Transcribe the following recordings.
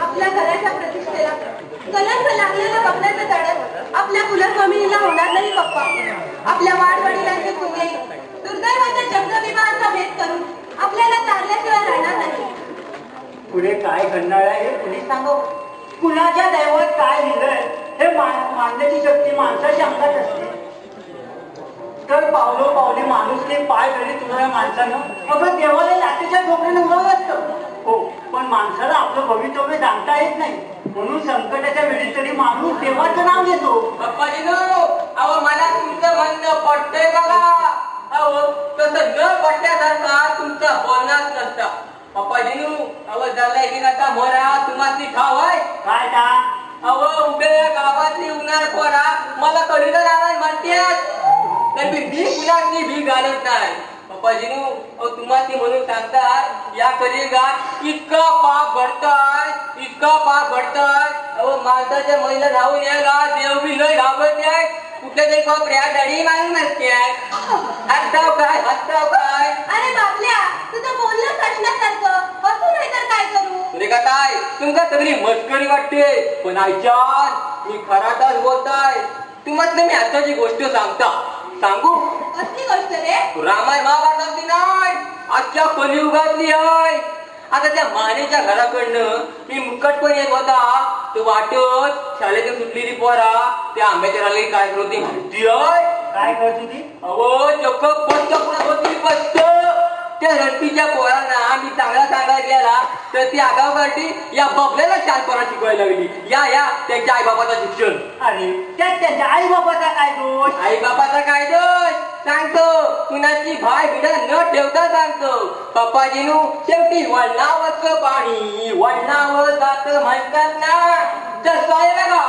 आपल्या घराच्या प्रतिष्ठेला कलंक लागलेल्या बघण्याचं झाड आपल्या कुलस्वामिनीला होणार नाही पप्पा. आपल्या वाडवडिलांचे पुणे दुर्दैवाच्या शब्दविवाहाचा भेद करून आपल्याला तारल्याशिवाय राहणार नाही. पुढे काय घडणार आहे हे कुणी सांगो. कुणाच्या दैवात काय लिहिलंय हे मांडण्याची शक्ती माणसाच्या अंगात असते. तर पावले माणूसने पाय धरी तुझ्या माणसानं अगं देवाला लाटेच्या ठोकरीने उडवलं असतं. हो, पण माणसाला आपलं भवितव्य जाणता येत नाही. म्हणून संकटाच्या वेळी तरी माणूस देवाचं नाव घेतो. पप्पाजीनो, अहो मला तुमचं म्हणणं पटतंय बघा. अहो तसं न पटल्यासारखा तुमचा बोलणारच नसता. पप्पाजीनो, अहो झालंय की नका मोरा तुम्हाला ठाव आहे काय का? अहो उभ्या गावातली उन्हाळ पोरा मला कधी तर नाराज म्हणतात. तर मी कुणाची भी घालत नाही. पप्पाजीनो, अहो तुम्हाला म्हणून सांगतात या कलियुगात इतकं पाप घडतंय, इतकं पाप घडतंय. अहो माणसाच्या महिला धावून यायला देव बी लय घाबरते आहे. कुठल्या तरी कोपऱ्या दडी मारून नसते आहे. हसताव काय हसताव काय. अरे बापल्या, तुझं बोलणं प्रश्नासारखं असू नाही तर काय करू. तुझे का काय तुमका सगळी मस्करी वाटते, पण आयच्यान मी खराटाच बोलताय. तुम्हाला मी आताची गोष्ट सांगू. कसली गोष्ट रे? रामायण महाभारतातली नाही, आजच्या कलियुगातली आहे. आता त्या मानेच्या घराकडनं मी मुकट पण येत होता. तो वाटत शाळेतून सुटलेली पोरा त्या आंब्याच्या रात्री काय करत होती माहिती आहे? काय करत होती? अहो चक्क पस्त होती पस्त. त्या रडकीच्या पोरांना मी चांगला सांगायला गेला तर ती आगाव काढती या बबल्याला शाळेत शिकवायला लागली. या त्यांच्या आई बाबाचं शिक्षण. अरे त्यात त्यांच्या आई बाबाचा काय दोष? आई बाबाचा काय दोष सांगतो. कुणाची भाय बिडा न ठेवता सांगतो. पप्पाजीनू, शेवटी वळणावरचं पाणी वळणावर जात म्हणतात ना, तसं आहे बघा.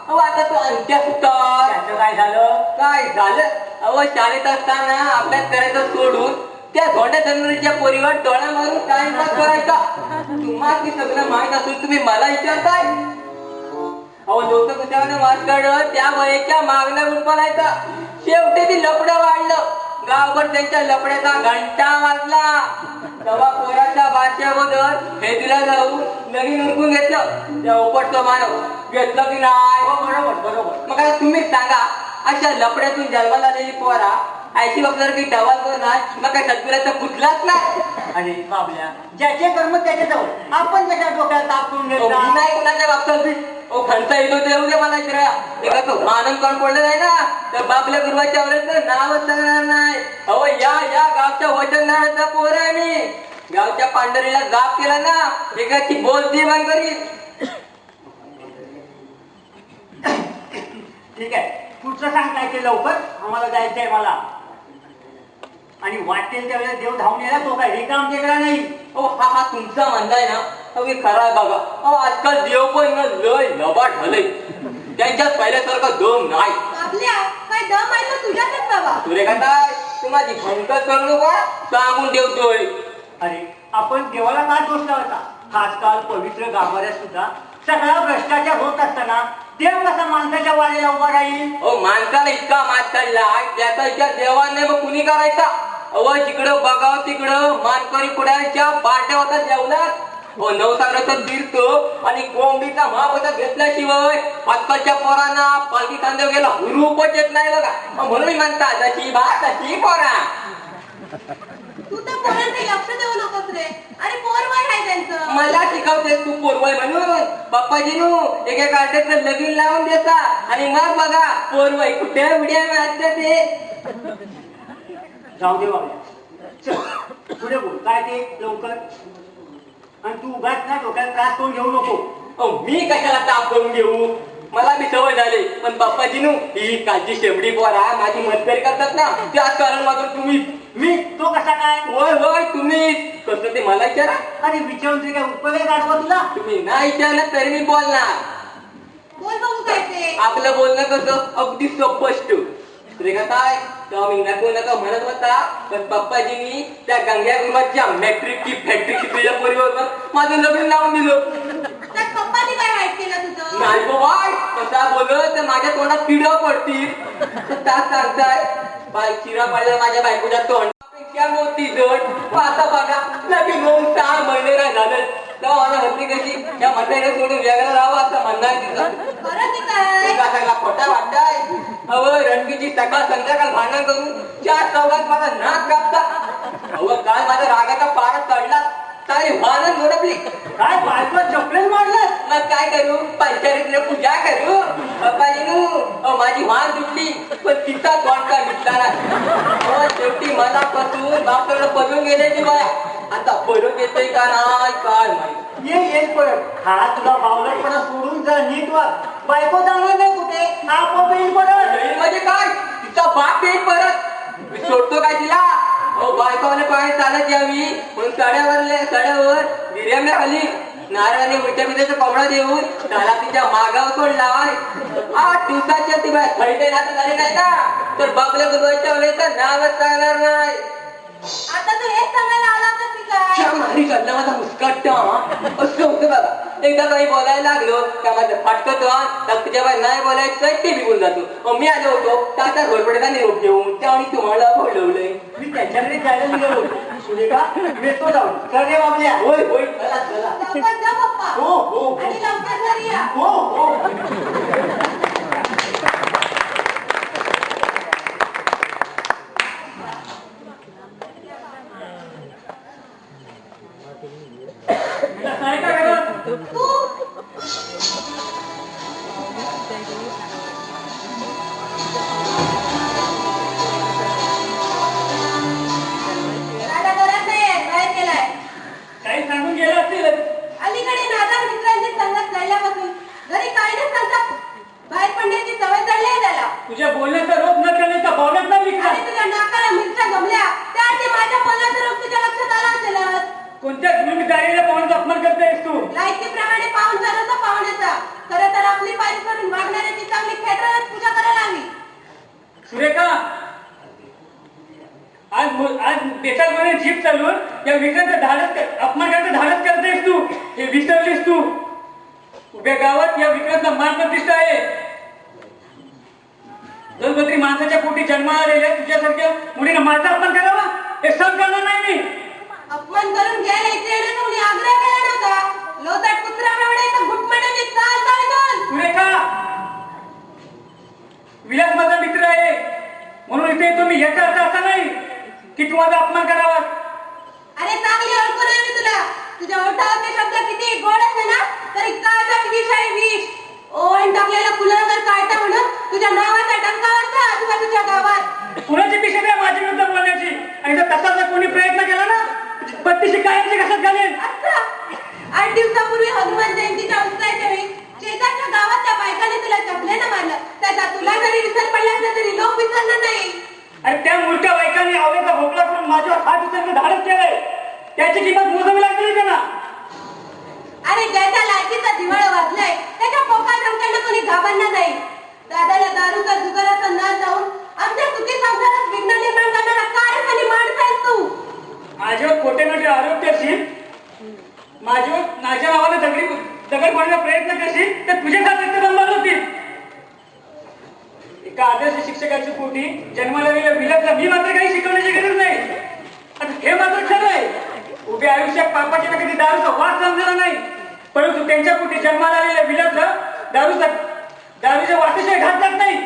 अहो आता तो अंत्या सुटतात. त्याचं काय झालं? काय झालं? अहो शाळेत असताना अभ्यास करायचं सोडून त्या धोंड्या धनुरीच्या पोरीवर डोळा मारून टाइमपास करायचा. तुम्हाला सगळं माहित असून तुम्ही मला विचारताय. अहो लोक कुठे मास्टर त्या वयाच्या मागण्या उठवायचा. शेवटी ती लपडं वाढलं. गावभर त्यांच्या लपड्याचा घंटा वाजला. तेव्हा पोराच्या बादशाबरोबर हे तिला जाऊ नवीन उरकून घेतलं. त्या उपटचं मानव घेतलं की नाही? हो, बरोबर. मग आता तुम्हीच सांगा, अशा लपड्यातून जन्माला आलेली पोरा ऐशी बघणार की डवाल करणार मग काय सत्पुराचा पुतलाच नाही. अरे बाबल्या, ज्याचे कर्म त्याच्या जवळ. आपण कशा डोक्याला ताप करून घेतला? नाही कुणाच्या बाबतीत खर्च येतो ते येऊ दे मला इकडे मानन कोण पडलं नाही ना तर बापल्या गुरुवाच्या वरच नावच सांगणार नाही. अहो या गावच्या वचनदाराचा पोर आहे मी. गावच्या पांढरीला जाप केला ना एकाची बोलती बंद करीन. ठीक आहे, पुढचं सांगताय ते लवकर. आम्हाला जायचंय मला. आणि वाटेल त्यावेळेला देव धावून यायला तो काय हे काम केला नाही. अहो हा तुमचा म्हणताय ना अगदी खरा आहे बघा. अहो आजकाल देव पण लय लबाड झालंय. त्यांच्यात पहिल्यासारखं दम नाही. बापल्या, काय दम आहे तो तुझ्यातच बाबा. तुरे काय तुम्हाला भंकच करू नका सांगून ठेवतोय. अरे आपण देवाला का दोष लावायचा? आजकाल पवित्र गाभाऱ्यात सुद्धा सगळा भ्रष्टाचार होत असताना देव कसा माणसाच्या वारेला उभा राहील? अहो माणसाला इतका मात चढला त्याचा विचार देवाने मग कुणी करायचा? अहो जिकडं बघाव तिकडं मानकरी पुढ्यांच्या पार्ट्या होतात जेवणात. हो नवसागराचं तीर्थ आणि कोंबडीचा महाप्रसाद घेतल्याशिवाय आजकालच्या पोरांना पालखी खांद्यावर गेला रूपच येत नाही बघा. म्हणून म्हणतात जशी भात तशी पोरा. तू तर पोरांकडे लक्ष देऊ नकोस रे. अरे पोरवय आहे त्यांचं. मला शिकवते तू पोरवय म्हणून. पप्पाजीनू एका कार्टेचं लगीन लावून देता आणि मग बघा पोरवय कुठे उड्या मारते ते. जाऊ दे बाबल्या, चल पुढे बोल. काय ते लवकर. आणि तू उगाच ना डोक्याला त्रास करून घेऊ नको. अहो मी कशाला ताप करून घेऊ? मला बी सवय झाली. पण पप्पाजीनू ही कालची शेवडी पोरा माझी मस्करी करतात ना त्याच कारण मात्र तुम्ही. मी तो कसा काय? होय तुम्ही कसं ते मला विचारा. अरे विचारून तरी काय उपयोग काढवा तुला? तुम्ही नाही विचारलं तरी मी बोलणार. बोल बघू काय ते. आपलं बोलणं कसं अगदी स्पष्ट. काय तेव्हा मी नको नका म्हणत होता. पण पप्पाजींनी त्या गंग्या गुरुवाच्या मॅट्रिकची फॅक्टरी शिकलेल्या पोरीवर माझं लग्न लावून दिलं. त्यात पप्पानी काय वाईट केलं तुझं? नाही बाय कसा बोलत तर माझ्या तोंडात किड पडतील. त्यात सांगताय बाय चिरा पडला माझ्या बायकोच्या तोंडापेक्षा मोठी जड. आता बघा लगेच 9-6 महिने झालं तेव्हा मला होती कशी या म्हाताऱ्याला सोडून वेगळा राहावं असं म्हणणं आहे तिचं. खरं की काय तुला सगळा खोटा वाटताय. अहो रणबीची सकाळ संध्याकाळ भांडण करून 4 चौघात माझा नाक कापता. अहो काल माझा रागाचा पारा चढला सारी भांडण झोडपली. काय बायको चपलेच मारलं. मग काय करू पंचायतीला पूजा करू अहो माझी वाहन तुटली पण तिचा कोणता मिटला नाही. शेवटी मला पासून बापकडे पळून गेले ती बाय. आता परत येतोय का नाही काय माहिती. ये परत हा तुला बावलटपणा सोडून जा नीट वाग. बायको जाणार नाही कुठे आपोआप येईल परत. म्हणजे काय तिचा बाप येईल परत मी सोडतो काय तिला. अहो बायकोने पाय चालत यावी म्हणून सड्यावर बिर्याण्या खाली नारळाने मिठ्या मिठाचा कोंबडा देऊन त्याला तिच्या मागावर सोडलाय. 8 दिवसाची ती बाय थैटे नातं झाली नाही का तर बापल्या गुरुवाच्या वेळेस तर नावच सांगणार नाही. आता तू हेच सांगायला आला होता की काय मारी घडला माझा मुस्काट असं होतं बाबा. एकदा काही बोलायला लागलो का माझं फाटकतो तुझ्या बाई नाही बोलायचं ते निघून जातो. मी आलो होतो त्याचा घोरपडे निरोप घेऊन त्यावेळी तुम्हाला बोलवलंय. मी त्यांच्याकडे जायला निघालो सुरेखा येतो जाऊन कर रे बाबल्या. होय होय चला चला. लवकर जा पप्पा हो हो आणि लवकर घरी या. हो हो. तू दादा घरात नाही आहे, बाहेर गेलाय. काही सांगून गेलं असतील. अलीकडे नादार मित्रांची संगत झाल्यापासून घरी काय न सांगता बाहेर पडण्याची सवय झाली आहे त्याला. तुझ्या बोलण्याचा रोग न करण्याचा भावनाच नाही विकला. आणि तुझ्या नाकाला मिरच्या जमल्या त्याआधी माझ्या बोलण्याचा रोग तुझ्या लक्षात आला असेलच. कोणत्या गुणगारीला पाहून अपमान करतेस तू. लायकीप्रमाणे पाहून चालवता पाहुण्याचा. खरं तर आपली पायरी करून वागणाऱ्याची चांगली खेटरच पूजा करायला हवी. सुरेखा आज बेतालपणे जीप चालवून या विक्रांचं अपमान करायचं धाडस करतेस तू. हे विसरलीस तू. उभ्या गावात या विक्रांतचा मान प्रतिष्ठा आहे. जलबद्री माणसाच्या पोटी जन्माला आलेल्या तुझ्यासारख्या मुलीनं माझा अपमान करावा हे सहन करणार नाही मी. अपमान करून घ्यायला इथे येण्याचा कोणी आग्रह केला नव्हता. लोटाट कुत्र्याप्रमाणे इथं घुटमटाने चाल चालतो. सुरेखा विलास माझा मित्र आहे म्हणून इथे येतो मी. याचा अर्थ असा नाही की तू माझा अपमान करावा. अरे चांगली ओळखून आहे मी तुला. तुझ्या ओठावरचे शब्द किती गोड असते ना तरी काळजात विष आहे विष. ओळण टाकलेला कुलंगर काढता म्हणून तुझ्या नावाचा डंका वाजता आजूबाजूच्या गावात. कुणाची पिशवी आहे माझी विरुद्ध बोलण्याची. आणि जर तसा जर कोणी प्रयत्न केला ना बत्तीशी कायमची कशात घालेल. अच्छा 8 दिवसापूर्वी हनुमान जयंतीच्या उत्सवाच्या वेळी शेजारच्या गावात त्या बायकाने तुला चपलेनं मारलं. त्याचा तुला जरी विसर पडला असला तरी लोक विसरणार नाही. आणि त्या मूर्त्या बायकांनी आवडीचा भोपळा करून माझ्यावर हात उचलून धाडस केलंय. त्याची किंमत मोजावी लागली का ना. अरे ज्याच्या लायकीचा दिवाळ वाजलाय त्याच्या पोकात रंगांना कोणी घाबरणार नाही. दादाला दारूचा जुगाराचा नाद जाऊन आमच्या सुखी संसारात विघ्न निर्माण करणारा कारक आणि माणूस आहेस तू. माझ्यावर खोटे नाटे आरोप करशील. माझ्यावर माझ्या नावाने दगड पाडण्याचा प्रयत्न करशील तर तुझ्यासारखे बनणार होतील. एका आदर्श शिक्षकाची पोटी जन्माला गेल्या विलासला मी मात्र काही शिकवण्याची गरज नाही. आता हे मात्र खरं आहे. उभ्या आयुष्यात पापाच्या कधी दारूचा वास समजला नाही परंतु त्यांच्या पोटी जन्माला आलेल्या विलासला दारूच्या वासाशिवाय घात जात नाही.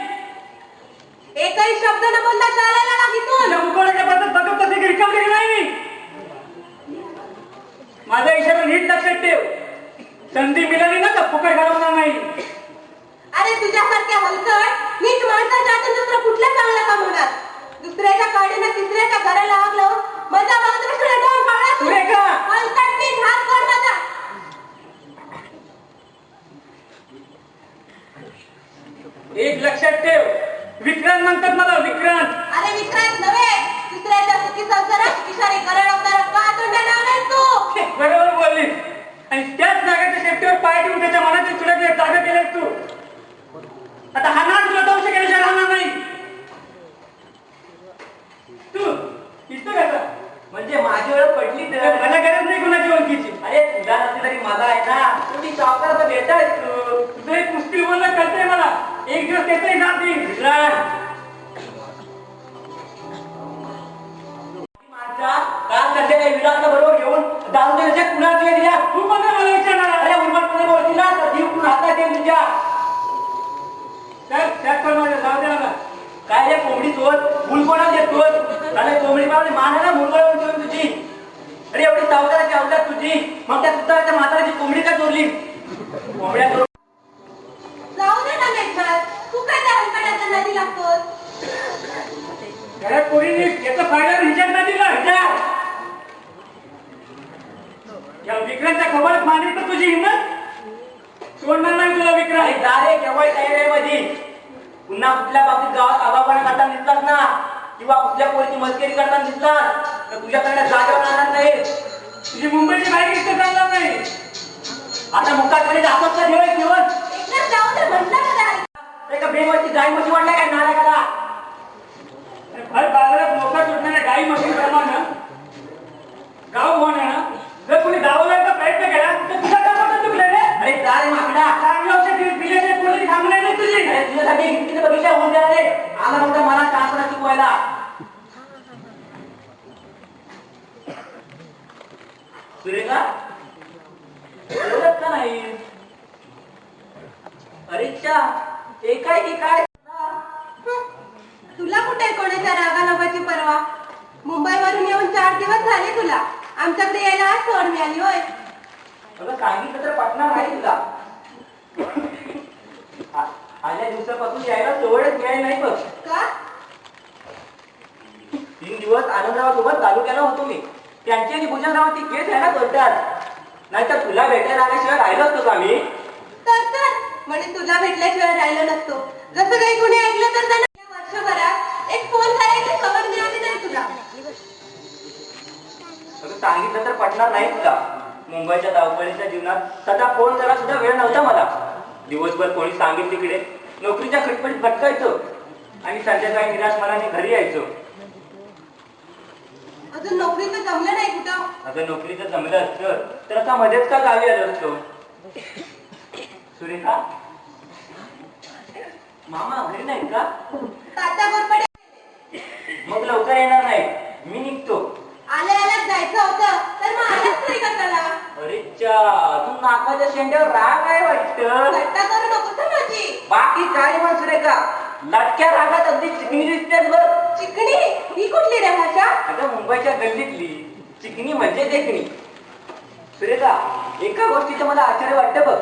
एकही शब्द न बोलता चालायला लागितून तुझ्या मुखवट्याच्या पद्धत बघत तसे की रिकामटेक नाही मी. माझा इशारा नीट लक्षात ठेव. संधी मिळाली ना तर फुकट घालवणार नाही. अरे तुझ्यासारख्या हलकट नीट माणसाच्या हातून दुसरं कुठलं चांगलं काम होणार. दुसऱ्याच्या काडीनं तिसऱ्याच्या घराला आग लावून माझा वागदृष्टीला डोळ पाळला तू. सुरेखा! हलकट नीट हात कर माझा. एक लक्षात ठेव. विक्रांत म्हणतात मला विक्रांत. अरे विक्रांत नव्हे दुसऱ्याच्या सुखी संसारात इशारे करडवणारा का तोंडा लावलास तू. बरोबर बोललीस. आणि त्याच नागाच्या शेपटीवर पाय ठेवून त्याच्या मनाची चुडक जागा केल्यास तू. आता हा नाग तुला दंश केल्याशिवाय राहणार नाही. तू इथं कसा म्हणजे माझी ओळख पडली तर मला गरज नाही कुणाची ओळखीची. अरे तुझा नसली तरी माझा आहे ना. तुम्ही सावकाराचा बेटा आहेस तू. तुझं एक कुस्ती बोलणं कळतंय मला. एक दिवस त्याचंही जात नाही. माझा काल कसे काही विलासला बरोबर घेऊन दारू देण्याचे कुणाकडे दिल्या तू पण मला विचारणार अरे उन्मतपणे बोलतील ना तर जीव कुण हातात येईल तुझ्या जाऊ द्या मला काय रे कोंबडी चोर फुल कोणा देतोस अरे कोंबडी पावली मानाला मुलगा उठवून तुझी अरे एवढी सावकाराची अवलाद तुझी मग त्या सुताराच्या म्हाताराची कोंबडी का चोरली कोंबड्या चोर जाऊ दे ना मेघनाथ, तू काय त्या हलकटाच्या नादी लागतोस? घरात कोणीने याचा फायदा हिच्यात नाही दिला या विक्रांतच्या खबरत मानली तर तुझी हिंमत सोडणार नाही तुला विक्रांत दारे केवळ तयारीमध्ये पुन्हा कुठल्या बाबतीत गावात आबापणा करताना दिसलास ना किंवा कुठल्या पोरीची मस्करी करताना दिसलास तर तुझ्याकडे जागेवर राहणार नाही तुझी मुंबईची बाईक इथे चालणार नाही आता मुक्काटपणे जातोच का ठेवाय ठेवत मेघनाथ, जाऊ दे म्हटलं का नाही? एका बेंगवरची गाय म्हशी वाटल्या काय नालायकाला भर बाजारात मोका सुटणाऱ्या गाई म्हशी प्रमाणे गाव होणार ना जर कोणी गावाला प्रयत्न केला तर तुझा काम चुकले रे अरे चालेल माकडा चांगलं औषध दिले ते कोणी थांबले नाही तुझी अरे तुझ्यासाठी किती बघितल्या होऊन द्या रे आला म्हणता मला शास्त्र शिकवायला सुरेखा एवढंच का नाही अरेच्छा ते काय की काय तुला कुठे कोणाच्या रागालोगाची परवा? मुंबईवरून येऊन 4 दिवस झाले तुला. आमच्याकडे यायला आज सोड मिळाली होय. अगं सांगितलं तर पटणार नाही तुला आल्या दिवसापासून यायला सवडच मिळाली नाही बघ का? 3 दिवस आनंदरावासोबत तालुक्याला होतो मी त्यांची आणि भुजनरावाची केस आहे ना कोर्टात नाहीतर तुला भेटायला आल्याशिवाय राहिलो असतो का मी तर म्हणे तुला भेटल्याशिवाय राहिलो नसतो. जसं काही कोणी ऐकलं तर त्यांना वर्षभरात एक फोन करायची सवड मिळाली नाही तुला. अगं सांगितलं तर पटणार नाही तुला मुंबईच्या धावपळीच्या जीवनात सध्या फोन करा सुद्धा वेळ नव्हता मला दिवसभर कोणी सांगेल तिकडे नोकरीच्या खटपटीत भटकायचो आणि संध्याकाळी निराश मनाने घरी यायचो अजून नोकरीचं जमलं नाही कुठं. अगं नोकरीचं जमलं असतं तर आता मध्येच का गावी आलो असतो सुरेखा मामा घरी नाहीत का तात्या गोरपडे मग लवकर येणार नाही मी निघतो आल्याच जायचं होतं तर मग आल्याच नाही का त्याला. अरे अजून नाकाच्या शेंड्यावर राग आहे वाटतं घट्टा करू नकोस हं माझी. बाकी काय मग सुरेखा लटक्या रागात अगदी चिकनी दिसतेस बघ चिकणी ही कुठली रे भाषा? अगं मुंबईच्या गल्लीतली चिकनी म्हणजे देखणी सुरेखा एका गोष्टीचं मला आश्चर्य वाटतं बघ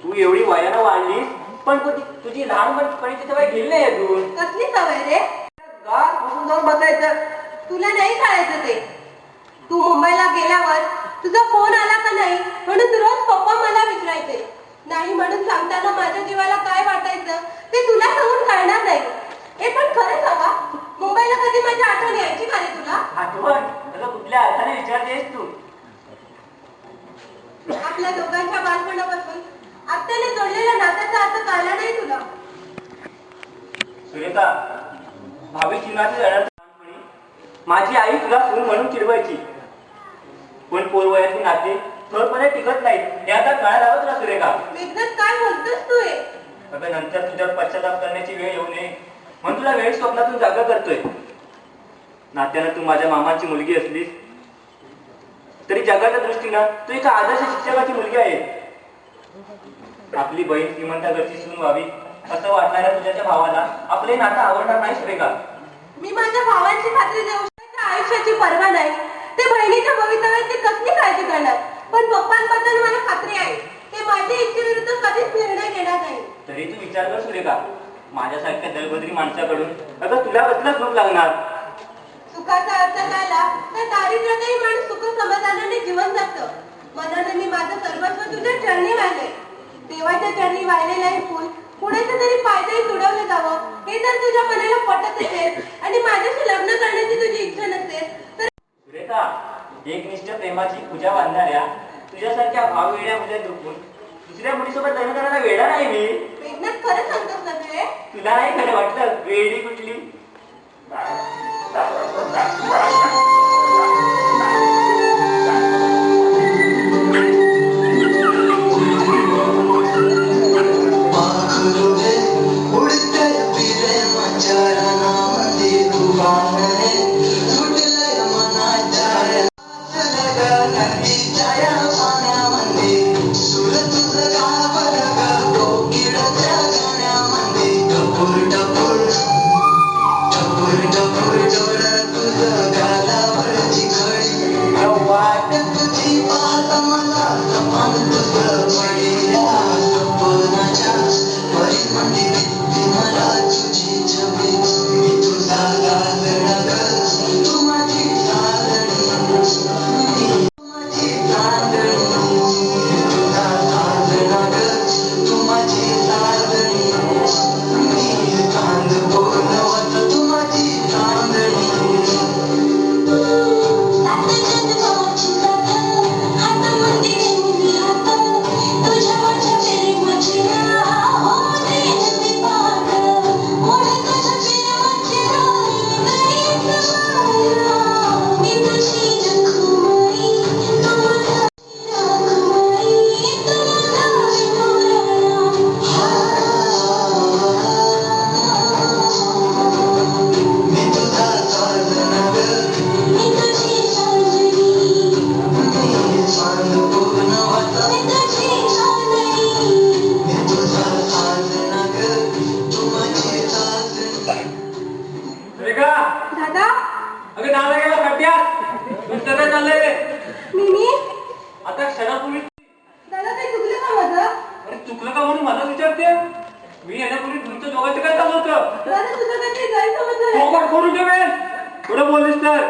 तू एवढी वयानं वाढलीस पण तुझी लहानपणीची सवय गेली नाही अजून कसली सवय रे? गावात बसून जाऊन बसायचं तुला नाही कळायचं ते. तू मुंबईला गेल्यावर तुझा फोन आला का नाही म्हणून रोज पप्पा मला विचारायचे. नाही म्हणून सांगताना माझ्या जीवाला काय वाटायचं ते तुला सांगून कळणार नाही. हे पण खरं सांगा मुंबईला कधी माझी आठवण यायची का रे तुला? आठवण अगं कुठल्या अर्थाने विचारतेस तू आपल्या दोघांच्या बालपणापासून आत्याने जोडलेल्या नात्याचा अर्थ कळला नाही तुला. सुरेखा भावी जीवनातील लढत माझी आई तुला सून म्हणून चिडवायची पण पोरवयाची नाते थोडपणे टिकत नाही हे आता कळायला हवं तुला सुरेखा मेघनाथ काय बोलतोस तू हे? अगं नंतर तुझ्यावर पश्चाताप करण्याची वेळ येऊ नये म्हणून तुला वेळ स्वप्नातून जागा करतोय नात्यानं तू माझ्या मामाची मुलगी असलीस तरी जगाच्या दृष्टीनं तू एका आदर्श शिक्षकाची मुलगी आहे आपली बहीण श्रीमंताकडची सून व्हावी असं वाटणाऱ्या तुझ्या त्या भावाला आपले नातं आवडणार नाही सुरेखा मी माझ्या भावांची खात्री देऊ शकते आयुष्याची पर्वा नाही. ते बहिणीच्या भवितव्याची कसली काळजी करणार पण पप्पांबद्दल मला खात्री आहे ते माझ्या इच्छेविरुद्ध कधीच निर्णय घेणार नाही. तरी तू विचार कर सुरेखा माझ्यासारख्या दलबद्री माणसाकडून अगं तुला कसलं सुख लागणार सुखाचा अर्थ कळला तर दारिद्र्यातही माणूस सुख समाधानाने जीवन जगतं. मनाने मी माझं सर्वस्व तुझ्या चरणी वाहिले. देवाच्या चरणी वाहिलेलं हे फुल कुणाच्या तरी पायदळी तुडवलं जावं हे जर तुझ्या मनाला पटत असेल आणि माझ्याशी लग्न करण्याची तुझी इच्छा नसेल तर सुरेखा एकनिष्ठ प्रेमाची पूजा बांधणाऱ्या तुझ्यासारख्या भाव वेड्या मुले दुखून दुसऱ्या मुलीसोबत लग्न करायला वेडा नाही मी मेघनाथ खरं सांगतोस ना तुझे? तुला नाही खरं वाटलं वेडी कुठली सुटलय मनाच्या तुझं काय चाललंय? मी आता क्षणापूर्वी दादा काही चुकलं का माझं? अरे चुकलं का म्हणून मला विचारते? मी येण्यापूर्वी तुमच्या दोघांचं काय चालू होतं? दादा तुझं काहीतरी गैरसमज झाला. फोकट करून ठेवेल थोडं बोललीस तर.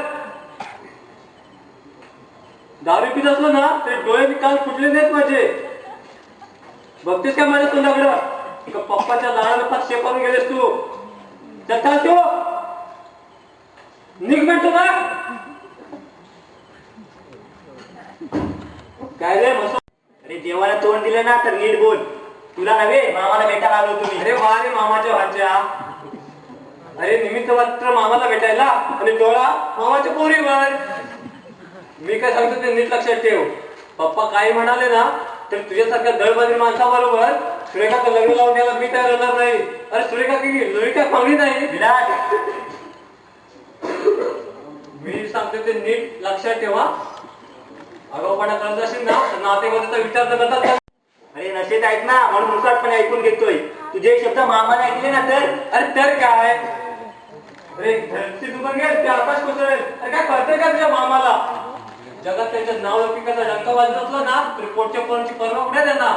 दारू पित असलो ना ते डोळे काल फुटले नाहीत माझे. बघतेस का माझ्या तोंडाकडं? एका पप्पाच्या लाडाला पाच शेपारून गेलेस तू. चल तू निघ म्हणतो ना. काय रे मस्त. अरे देवाला तोंड दिलं ना तर नीट बोल. तुला नव्हे मामाला भेटायला आलो तुम्ही. अरे वा रे मामाच्या भाच्या. अरे निमित्त मात्र मामाला भेटायला आणि डोळा मामाच्या पोरीवर. मी काय सांगतो ते नीट लक्षात ठेव. पप्पा काही म्हणाले ना तर तुझ्यासारख्या दळबद्री माणसाबरोबर सुरेखाचं लग्न लावून द्यायला मी तयार होणार नाही. अरे सुरेखा की लोरी काय चांगली नाही. विराट मी सांगतो ते नीट लक्षात ठेवा. आगाऊपणा करत असेल ना तर नातेवाईकाचा विचार न करता कर. अरे नशेत आहेत ना म्हणून मुसाटपणे ऐकून घेतोय. तुझे शब्द मामाने ऐकले ना तर. अरे तर काय. अरे धरती दुबन घे ते आकाश कोसळेल. अरे काय कळतंय का तुझ्या मामाला? जगात त्यांचं नाव लौकिकाचा डंका वाजत असला ना तरी पोटच्या पोरांची परवा कुठे त्यांना.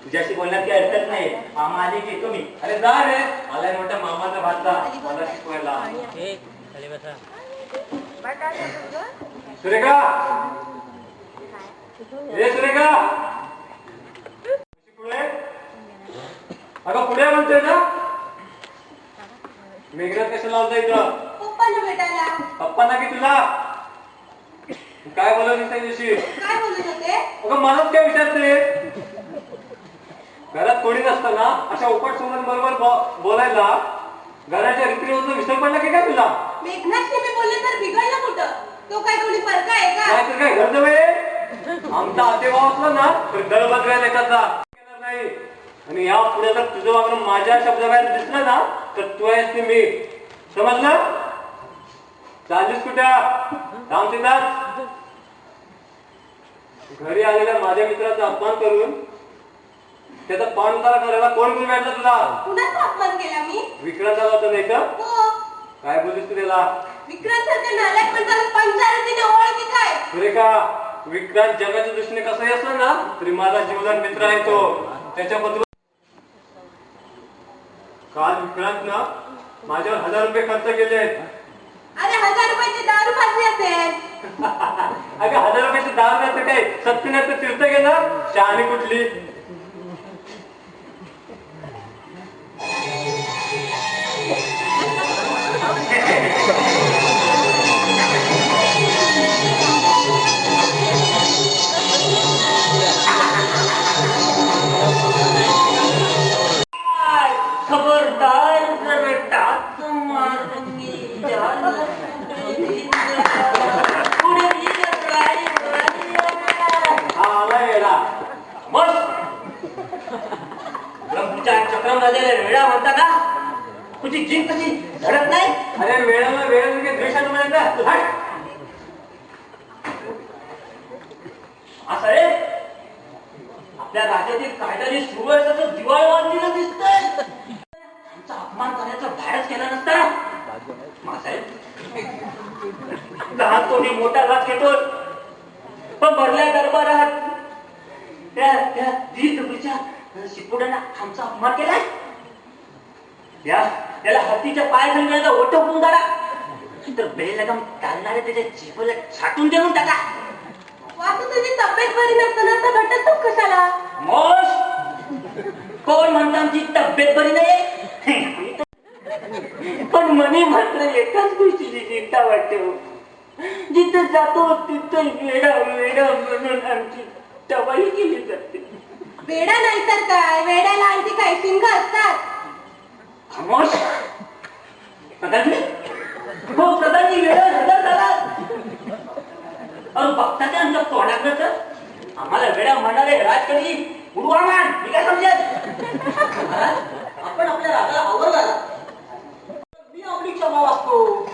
तुझ्याशी बोलण्यात काही अडचण नाही. मामा आले की येतो मी. अरे जा रे आलाय मोठ्या मामाचा भाचा मला शिकवायला. सुरेखा हे सुरेखा पुढे. अगं पुढे म्हणतोय ना. मेघनाथ कशाला लावता इथं? पप्पांना भेटायला. पप्पांना की तुला काय बोलवलीस त्यांच्याशी? काय बोलत होते? अगं मलाच काय विचारते? घरात कोणी नसताना अशा उपट बरोबर बोलायला घराच्या रीतीरिवाजाचा विसर पडला की काय तुला? मेघनाथशी मी बोलले तर बिघडलं कुठं? तो काय कोणी परका आहे का? नाहीतर काय घर जवळ आमचा आतेभाव असला ना तर दळ बदलायला एखादा नाही. आणि या पुढे जर तुझं वागणं माझ्या शब्दाबाहेर दिसलं ना तर तू आहेस ते मी. समजलं? चाललीस कुठं? थांब तिथंच. घरी आलेल्या माझ्या मित्राचा अपमान करून त्याचा पान उतारा करायला कोण कोण भेटला तुला? कुणाचा अपमान केला मी? विक्रांत आला होता नाही का? हो. काय बोललीस तू त्याला? विक्रांत सारखा नालायक पण त्याला पंचायतीने ओळखी काय? सुरेखा विक्रांत जगाच्या दृष्टीने कसाही असला ना तरी माझा जीवलग मित्र आहे तो. त्याच्याबद्दल काल विक्रांत ना माझ्यावर 1000 रुपये खर्च केले आहेत. अरे 1000 रुपयाची दारू पाजली असेल. अगं 1000 रुपयाची दारू नाही तर काय सत्यानाचं तीर्थ गेलं. शहाणी कुठली. खबरदार जर टाच मारूंगी जान. पुढे आला येडा. मस्त ब्रह्मचार चक्रम झालेले वेळा म्हणता का? तुझी जीभ कशी धडत नाही? अरे वेळाला वेळ द्वेषानं म्हणायचं. असं रे आपल्या राज्यातील कायद्याने सुरू आहे तसं दिवाळ वाजलेलं दिसतंय. आमचा अपमान करण्याचा धाडस केला नसता मासाहेब. लहान तोडी मोठा घात घेतो पण भरल्या दरबारात त्या दीर्घच्या शिपुडांना आमचा अपमान केलाय. त्याला हत्तीच्या पायाखाली गेला ओठ होऊन झाला तर बेलगम चालणारे त्याच्या जिभेला छाटून देऊन टाका. वासू तुझी तब्येत बरी नसताना तर भेटत तू कशाला? मोश कोण म्हणतं आमची तब्येत बरी नाही? पण मनी मात्र एकाच गोष्टीची चिंता वाटते. जिथं जातो तिथं वेडा वेडा म्हणून आमची टवाई केली जाते. वेडा नाही तर काय? वेड्याला आणखी काही शिंग असतात. खामोश प्रधानजी. हो प्रधानजी वेडा हजर झाला. अरे बघता ते आमच्या तोंडाकडे तर आम्हाला वेडा म्हणणारे राजकरी उडवामान मी काय समजत. आपण आपल्या राजाला आवडला मी आपली क्षमा वाचतो.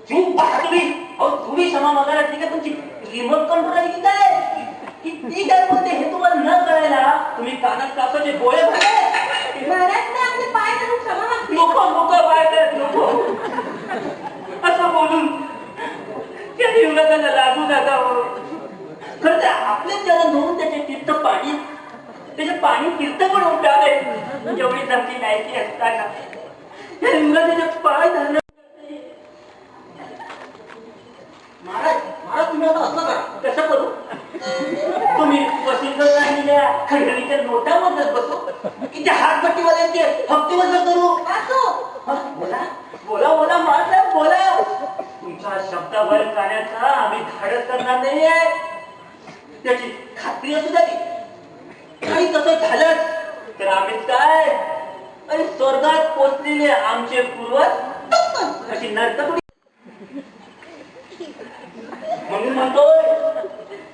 चूक पाहा तुम्ही. अहो तुम्ही क्षमा मागायला ठीक आहे. तुमची रिमोट कंट्रोल किती आहे किती काय बोलते हे तुम्हाला न कळायला तुम्ही कानात कासाचे गोळे भरले. महाराज आपले पाय धरून क्षमा मागते. नको नको बाहेर नको असं बोलून त्या जीवनाचा नका लागू नका हो. खरं तर आपलेच त्याला धुवून त्याचे तीर्थ पाणी त्याचे पाणी तीर्थ पण उठावे एवढी जमती लायकी असताना हे मुलं त्याचे पाय धरले. महाराज महाराज तुम्ही आता असं करा. कसं करू? तुम्ही वसुंधर राहिलेल्या खंडणीच्या नोटा बदलत बसू की त्या हातपट्टीवाल्यांचे हप्ते बदल करू? बोला बोला बोला महाराज बोला. तुमच्या शब्दावर जाण्याचा आम्ही धाडस करणार नाहीये त्याची खात्री असू द्या. काही तसं झालंच तर आम्हीच काय अरे स्वर्गात पोचलेले आमचे पूर्वज अशी नर्तकुडी म्हणून म्हणतोय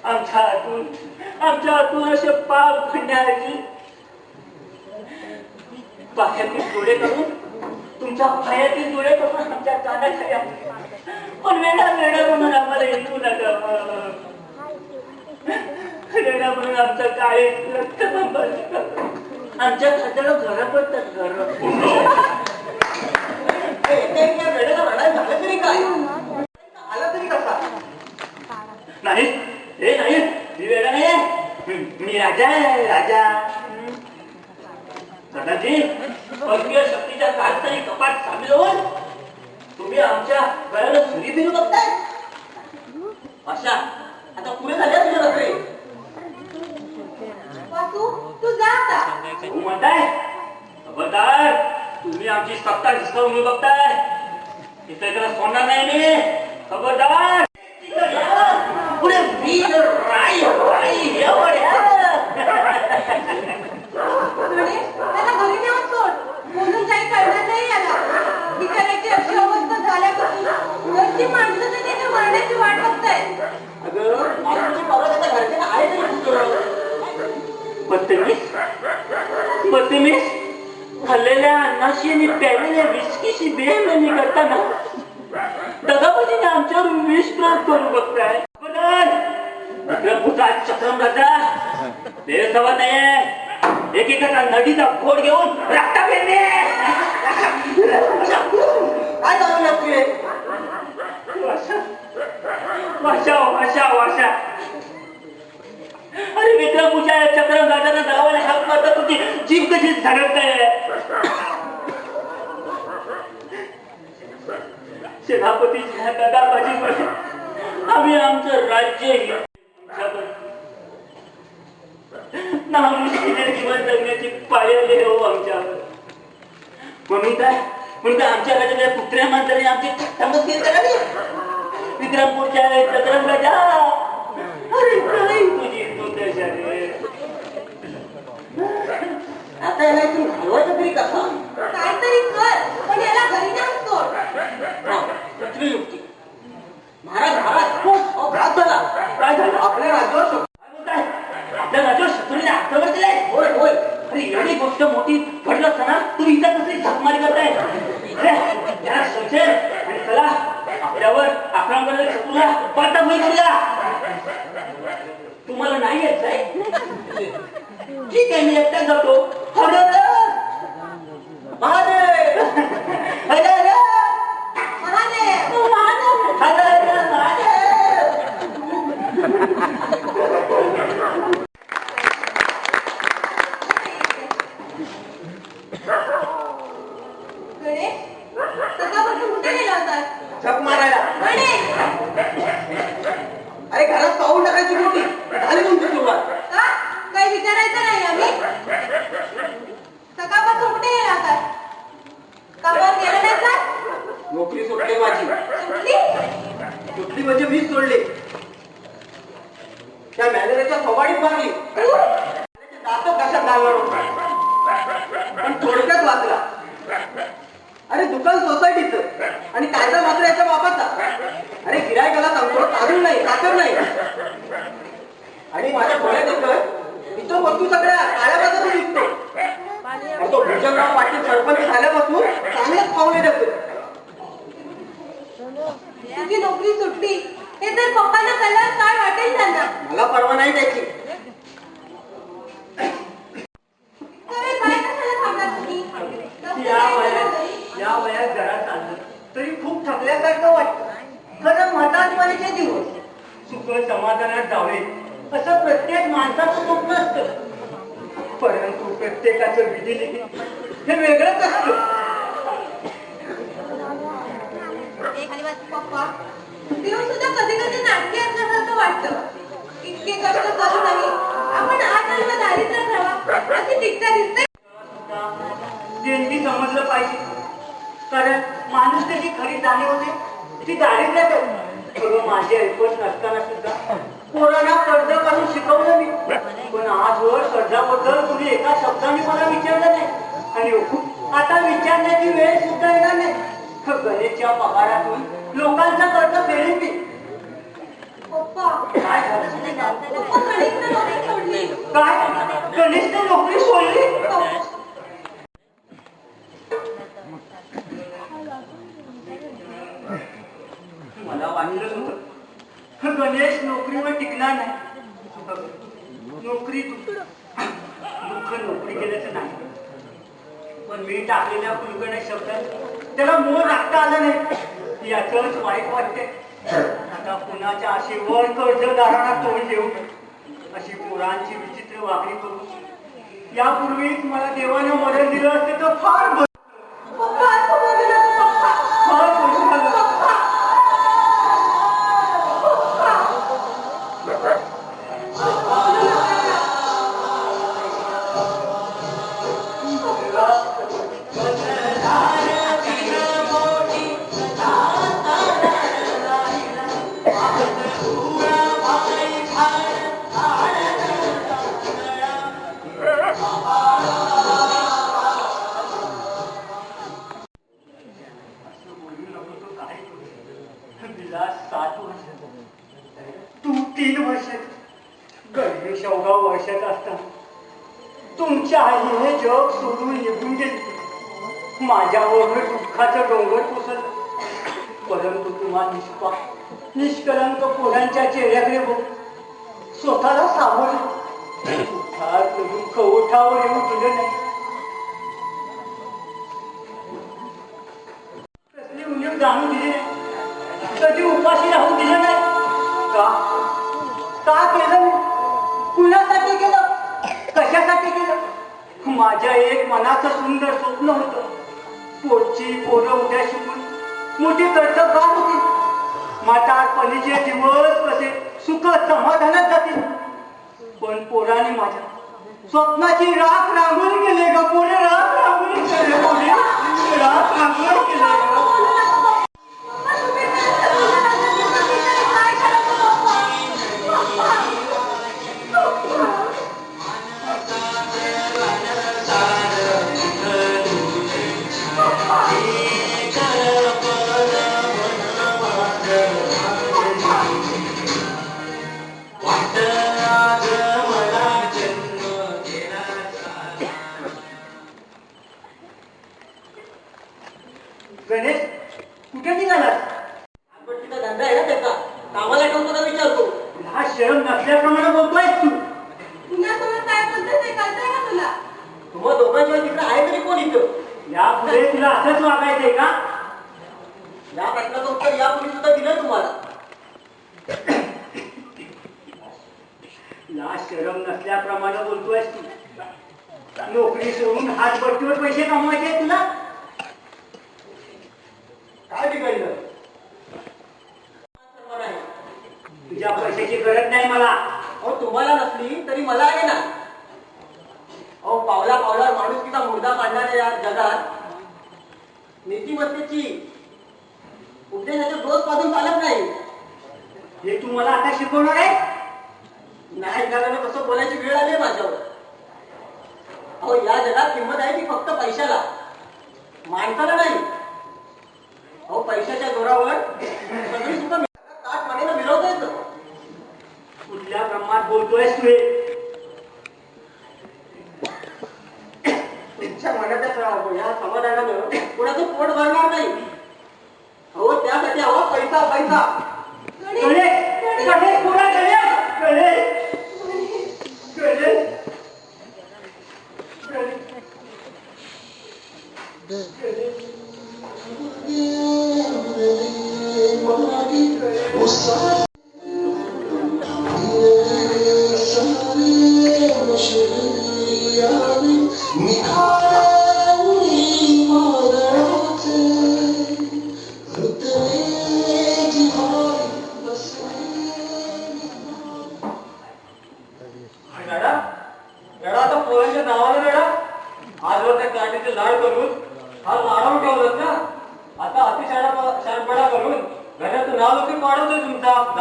आमच्या हातून असे पाप खंडाळी पायातील जोडे करून तुमच्या पायातील जोडे करून आमच्या कानाखाली पण वेडा म्हणून आम्हाला येऊ नका. वेडा म्हणून आमचं काळे रक्त आमच्या खात्याला घर पडतात. घर वेळेला रडाय झालं तरी काय आला तरी कसा नाही हे नाही मी वेळा नाही मी राजा आहे राजा. दादाजी परकीय शक्तीच्या काळातही कपाट सामील होऊन तुम्ही आमच्या गळ्याला सुरी फिरू बघताय. अशा आता पुढे झाल्या तुझ्या नजरे. तू जा आता. तू म्हणताय खबरदार तुम्ही आमची सत्ता हिसकावून बघताय. इथे त्याला सोडणार नाही मी. खबरदार पुढे वीर राई राई एवढ्या त्याला घरी नेऊन सोड. बोलून काही कळणार नाही याला. बिचाऱ्याची अशी अवस्था झाल्यापासून घरची माणसं तर त्याच्या मरण्याची वाट बघतायत. अगं माणसाची पावलं त्याच्या घरच्याला आहे तरी कुठं. बदतमीज खाल्लेल्या अन्नाशी आणि प्यालेल्या विस्कीशी बेमेनी करताना दगाबाजीने आमच्यावर विष प्रयोग करू बघताय. विक्रमपुरचा चक्रम राजा बेसवा नाहीये. एकेकाचा नदीचा घोड घेऊन रक्ता फेरणे काय चालू लागते. वाशा अरे विक्रमपुरच्या चक्रम राजाला दगावाने हात मारतात होती जीभ कशी धडकते. सेनापतीच्या दगाबाजीमुळे आम्ही आमचं राज्य जीवन जगण्याची पाळी आली हो आमच्यावर. म्हणून काय आमच्या राजाच्या पुत्र्या माणसाने आमची थट्टामस्करी करावी. विक्रमपूरच्या चक्रम राजा अरे काय तुझी दुर्दशा रे. आता याला तू घालवायचं तरी कसा. काहीतरी कर पण याला घरी नेऊन सोड. पृथ्वी युक्ती महाराज खूप अपघात झाला. काय झालं आपल्या राज्यावर आपल्या राज्यावर शत्रूने आक्रमण केलंय. होय होय अरे एवढी गोष्ट मोठी घडलं असताना तुम्ही इथं कसली झकमारी करताय. याला संशय आणि चला आपल्यावर आक्रमण करणाऱ्या शत्रूला पाठबोई करूया. तुम्हाला नाही येत आहे ठीक आहे मी एकटा जातो. झक मारायला अरे घरात पाऊल टाकायची मोठी झाली तुमची सुरुवात. काही विचारायचं नाही आम्ही. सकाळपासून कुठे गेला होता. कामावर गेला नाही का. नोकरी सुटली माझी. सुटली म्हणजे मीच सोडली. त्या मॅनेजरच्या थोबाडीत मारली. दात कशात लागलो पण थोडक्यात वाचला. अरे दुकान सोसायटीचं आणि कायदा मात्र याच्या बापाचा. अरे गिरायकाला सांगतो तांदूळ नाही साखर नाही. आणि माझ्या डोळ्यात येतं इथं वस्तू सगळ्या काळ्या बाजारात विकतो. तो भूषणराव पाटील सरपंच झाल्यापासून चांगलंच पावले जातो. तुझी नोकरी सुटली हे तर पप्पांना कळल्यावर काय वाटेल त्यांना. मला परवा नाही द्यायची. या वयात घरात आलं तरी खूप थकल्यासारखं वाटतं. खरं म्हातारपणीचे दिवस सुख समाधानात जावे असं प्रत्येक माणसाचं स्वप्न असतं. परंतु प्रत्येकाचं विधी लिखित हे वेगळंच असतं. पप्पा देव सुद्धा कधी कधी नाटके असल्यासारखं वाटतं. इतके कष्ट करूनही आपण आज जन्म दारिद्र्यात राहावा अशी शिक्षा दिसते. देणगी समजलं पाहिजे, कारण माणूस त्याची खरी जाणीव होते ती दारिद्र्यात आहे. सगळं माझे ऐकत नसताना सुद्धा पोरांना कर्ज काढून शिकवलं मी, पण आजवर कर्जाबद्दल तुम्ही एका शब्दाने मला विचारलं नाही. आणि आता विचारण्याची वेळ सुद्धा येणार नाही. गणेशच्या पगारातून लोकांचा कर्ज फेडेन मी. पप्पा काय झालं? पप्पा गणेशने नोकरी सोडली. काय गणेशने नोकरी सोडली? मला वाटलं होतं गणेश नोकरीवर टिकणार नाही. नोकरी दुःख नोकरी केल्याचं नाही, पण मी टाकलेल्या कुलकर्णी शब्दात त्याला मोल राखता आलं नाही. याचंच वाईट वाटते. आता कुणाच्या आशेवर कर्जदारांना तोंड देऊ अशी पोरांची विचित्र वागणी करू. यापूर्वीच मला देवानं मरण दिलं असते तर फार बरं. पप्पा असं बोलू नका पप्पा. फार बरं झालं. विलास 7 वर्ष, तू 3 वर्षात, गणेश 14 वर्षात असताना तुमच्या आईने जग सोडून निघून गेली. माझ्यावर दुःखाचं डोंगर कोसळलं. परंतु तुम्हा निष्कलंक पोरांच्या चेहऱ्याकडे बघ स्वतःला सावरलं. दुःख ओठावर येऊ दिलं नाही. कसली उणीव जाणून दिली नाही. कधी उपाशी राहू दिलं नाही. का का केलं मी? कुणासाठी केलं? कशासाठी केलं? माझ्या एक मनाचं सुंदर स्वप्न होतं. पोटची पोरं उद्या शिकून मोठी कर्तबगार होती. म्हातारपणीचे दिवस कसे सुख समाधानात जातील. पण पोराने माझ्या स्वप्नाची राख रांगोळी केले का? पोरे राख रांगोळी केले. पोरे राख रांगोळी केले का? गणेश कुठे निघालास? तिथं धंदा आहे ना त्याचा, कामाला ठेवतो का विचारतो. हा शरम नसल्याप्रमाणे बोलतोयस तू. पुण्यासमोर काय बोलतोय ते कळतंय का तुला? तुम्हा दोघांशिवाय तिकडे आहे तरी कोण इथं? यापुढे तुला असंच वागायचंय का? या प्रश्नाचं उत्तर यापूर्वी सुद्धा दिलंय तुम्हाला. या शरम नसल्याप्रमाणे बोलतोयस तू. नोकरी सोडून हातभट्टीवर पैसे कमवायचे तुला? काय बिघडलं? तुझ्या पैशाची गरज नाही मला. अहो तुम्हाला नसली तरी मला आहे ना. अहो पावला पावलावर माणुसकीचा मुर्दा पाडणाऱ्या या जगात नीतिमत्तेची उपदेशाचे डोस पाजून चालत नाही. हे तू मला आता शिकवणार आहे? नाही झाल्यानं कसं बोलायची वेळ आली माझ्यावर. अहो या जगात किंमत आहे ती फक्त पैशाला, माणसाला नाही. अहो पैशाच्या जोरावर सगळी सुद्धा ताट मानेला मिळवता येतं. कुठल्या प्रमाणात बोलतोयस तू? तुमच्या मनाच्या या समाधानानं कोणाचं पोट भरणार नाही. अहो त्यासाठी हवा पैसा पैसा. गणेश गणेश पुरा गणेश गणेश गणेश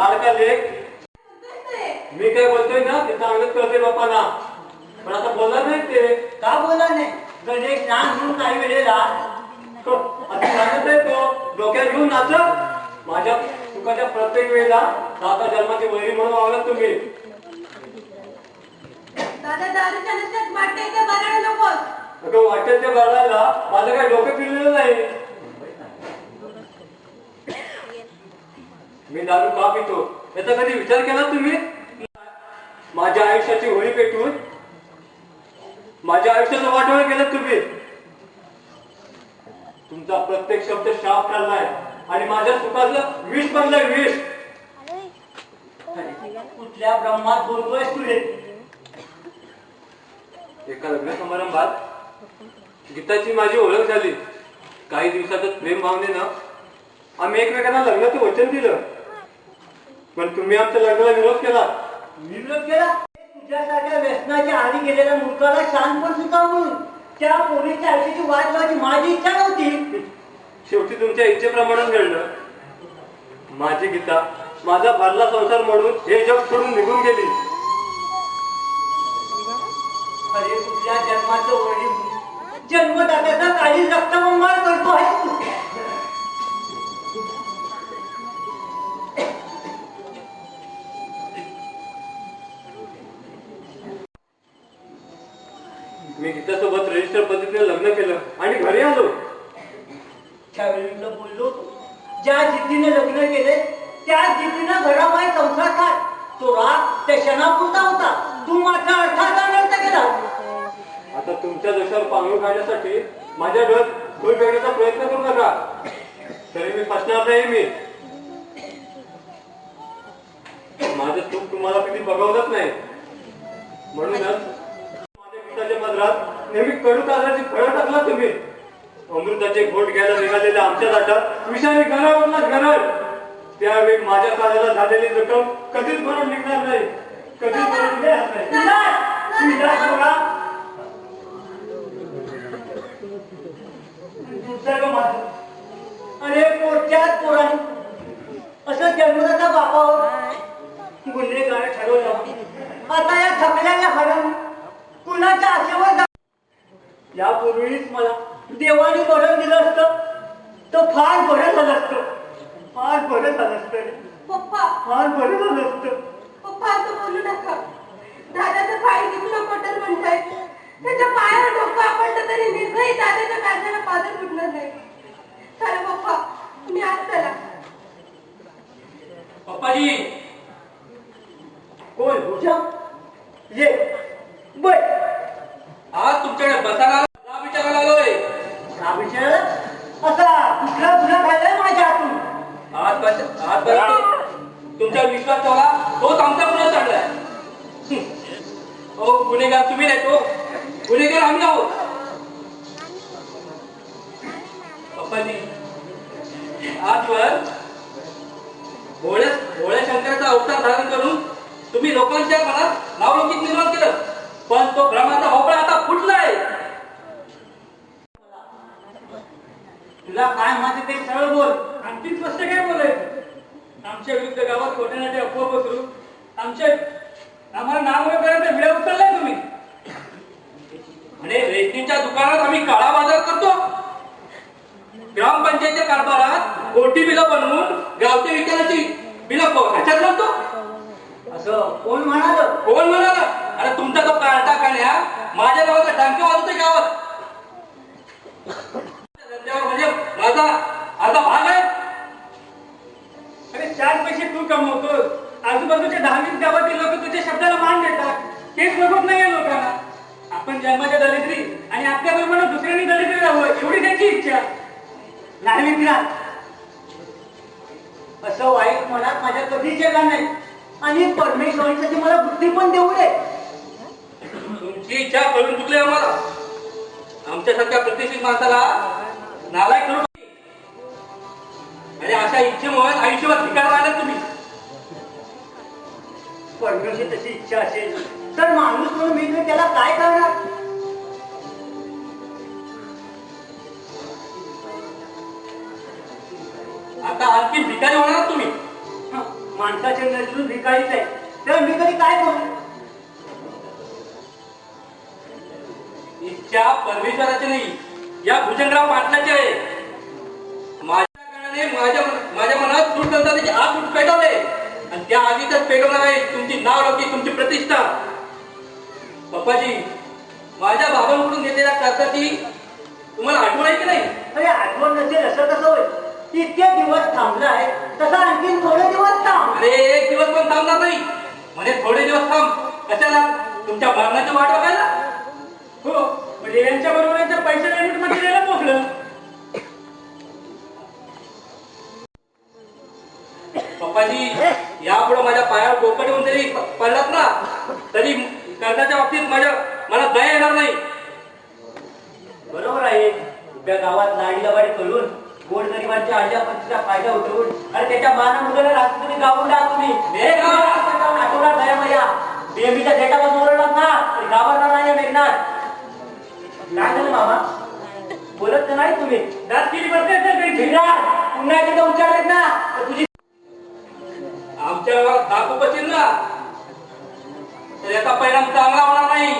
लाडका लेख बोलतोयस रे? मी काय बोलतोय ना ते चांगलंच करते बाप्पाना, पण आता बोलणार नाही ते. का बोला नाही? गणेश लहान म्हणून काही वेळेला आता सांगत आहे तो डोक्यात घेऊन नाचत. माझ्या चुकाच्या प्रत्येक वेळेला दाता जन्माची वैरी म्हणून वागलात तुम्ही. दादा दारूच्या नशेत वाटते ते बघायला नकोस. अगं वाटेल ते बघायला माझं काही डोकं फिरलेलं नाही. मी दारू का पितो याचा कधी विचार केला तुम्ही? माझ्या आयुष्याची होळी पेटून माझ्या आयुष्याचं वाटोळ केलं तुम्ही. तुमचा प्रत्येक शब्द शाप ठरलाय आणि माझ्या सुखाचं विष बनलंय विष. कुठल्या ब्रह्मात बोलतोयस तुझे? एका लग्न समारंभात गीताची माझी ओळख झाली. काही दिवसातच प्रेम भावनेनं आम्ही एकमेकांना लग्नाचं वचन दिलं, पण तुम्ही आमच्या लग्नाला विरोध केला. विरोध केला? तुझ्यासारख्या व्यसनाच्या आधी गेलेल्या मूर्खाला शांत पण सुद्धा म्हणून त्या पोरीच्या आयुष्याची वाट लावायची माझी इच्छा नव्हती. शेवटी तुमच्या इच्छेप्रमाणेच घडलं. माझी गीता माझा भरला संसार म्हणून हे जग सोडून निघून गेली. अरे तुझ्या जन्माचं वडील जन्मदात्याचा काही रक्तबंबाळ करतो आहेस तू. मी गीतासोबत रजिस्टर पद्धतीने लग्न केलं आणि घरी आलो. त्यावेळी तुला बोललो होतो, ज्या जिद्दीने लग्न केले त्या जिद्दीनं घराबाहेर संसार खात. तो राग त्या क्षणापुरता होता, तू मात्र अर्थात अनर्थ केला. आता तुमच्या दोषावर पांघरून काढण्यासाठी माझ्या डोळ्यात धूळ फेकण्याचा प्रयत्न करू नका. तरी मी फसणार नाही. मी माझं चूक तुम्हाला कधी बघवलंच नाही. म्हणूनच माझ्या गीताच्या पदरात नेहमी कडू तांदळाची फळं टाकला तुम्ही. अमृताचे घोट घ्यायला निघालेल्या आमच्या ताटात विषारी घरावरला घरात. त्यावेळी माझ्या काळाला झालेली जखम कधीच भरून निघणार नाही. कधीच भरून निघणार नाही. विलास बघा, दुसरं माझं. अरे पोटच्याच पोराने असं जन्मदाता बापावर गुन्हेगार ठरवलं. आता या थकलेल्या हाडाने कुणाच्या आशेवर यापूर्वीच मला देवाने मरण दिलं असतं तर फार बरं झालं असतं. फार बरं झालं असतं रे. पप्पा फार बरं झालं असतं. पप्पा असं बोलू नका. दादाचं पाय दुखलं पटल म्हणताय. त्याच्या पायावर डोकं आपटलं तरी निर्भय दादाच्या काळजाला पादर फुटणार नाही. चला पप्पा तुम्ही आज चला. पप्पाजी कोण तुझ्या ये बर आज तुमच्याकडे बसायला का विचारायला आलोय? हा विचार असा कुठला गुन्हा घालाय माझ्या हातून? आजपर्यंत तुमच्या विश्वास ठेवला तोच आमचा गुन्हा चढलाय. हो गुन्हेगार तुम्ही नाही, तो गुन्हेगार आम्ही आहोत. पप्पाजी आजवर भोळ्या शंकराचा अवतार धारण करून तुम्ही लोकांच्या मनात नावलौकिक निर्माण केलं, पण तो भ्रमाचा भोपळा आता फुटलाय. तुला काय माझे ते सरळ बोल. आणखी स्पष्ट काय बोलायचं? आमच्या विरुद्ध गावात खोट्यानाटे अफवा पसरून आम्हाला नाव करायचा विडा उचललाय तुम्ही. आणि रेशनीच्या दुकानात आम्ही काळा बाजार करतो. ग्रामपंचायतीच्या कारभारात कोटी बिलं बनवून गावच्या विकासाची बिलं ह्याच्यात घालतो. असं कोण म्हणाल? कोण म्हणाला? अरे तुमचा तो कार्टा काढल्या माझ्या नावाचा टांके वाजवतोय गावात. धंद्यावर म्हणजे माझा अर्धा भाग आहे. अरे 4 पैसे तू कमवतोस, आजूबाजूच्या 10-20 गावातील लोक तुझ्या शब्दाला मान देतात. तेच बघत नाहीये लोकांना. आपण जन्माच्या दलिद्री आणि आपल्याबरोबर दुसऱ्यांनी दलिद्री राहावं एवढी त्यांची इच्छा. नाही विक्रांत, असं वाईट मनात माझ्या कधीच येणार नाही. आणि परमेश्वरांसाठी मला बुद्धी पण देऊ दे. तुमची इच्छा करून चुकले आम्हाला. आमच्यासारख्या प्रतिष्ठित माणसाला नालायक करू नका. आणि अशा इच्छेमुळे आयुष्यभर भिकार राहिला तुम्ही. परमेश्वर तशी इच्छा असेल तर माणूस म्हणून मी त्याला काय करणार? आता आणखी भिकारी होणार तुम्ही. हं, माणसाच्या नजरून भिकारीच आहे तेव्हा मी तरी काय करू? इच्छा परमेश्वराची नाही, या भुजंगराव पाटलाची आहे. माझ्या कारणाने माझ्या मनात सूट संतानाची आग सूट पेटवले आणि त्या आगीतच पेटवणार आहे तुमची नाव लौकिक, तुमची प्रतिष्ठा. पप्पाजी, माझ्या बाबांकडून घेतलेल्या कर्जाची तुम्हाला आठवण आहे की नाही? अरे आठवण नसेल असं कसं होईल? इतके दिवस थांबला आहे तसा आणखीन थोडे दिवस थांब. अरे एक दिवस पण थांबणार नाही म्हणजे थोडे दिवस थांब. कशाला? तुमच्या मरणाची वाट बघायला. हो, म्हणजे यांच्या बरोबर पैसे पेमेंट मध्ये द्यायला मोकळं. पप्पाजी, यापुढे माझ्या पायावर डोकं ठेवून जरी पडलात ना तरी कर्जाच्या बाबतीत मला दया येणार नाही. बरोबर आहे. उभ्या गावात लाडीला वाडी करून गोरगरिबांच्या आल्यापतीचा फायदा उठवून आणि त्याच्या मानामुळे रात्री तुम्ही गावून द्या तुम्ही. आठवणार दया माझ्या बेमीच्या देटापासून ओरडलात ना तरी गावाला नाही मिळणार. काय झालं मामा? बोलत तर नाही तुम्ही. दात किती बसले असेल तरी भिडा पुन्हा एकदा उच्चारलेत ना तर तुझी आमच्या गावात दाखवू बसेल ना तर याचा परिणाम चांगला होणार नाही.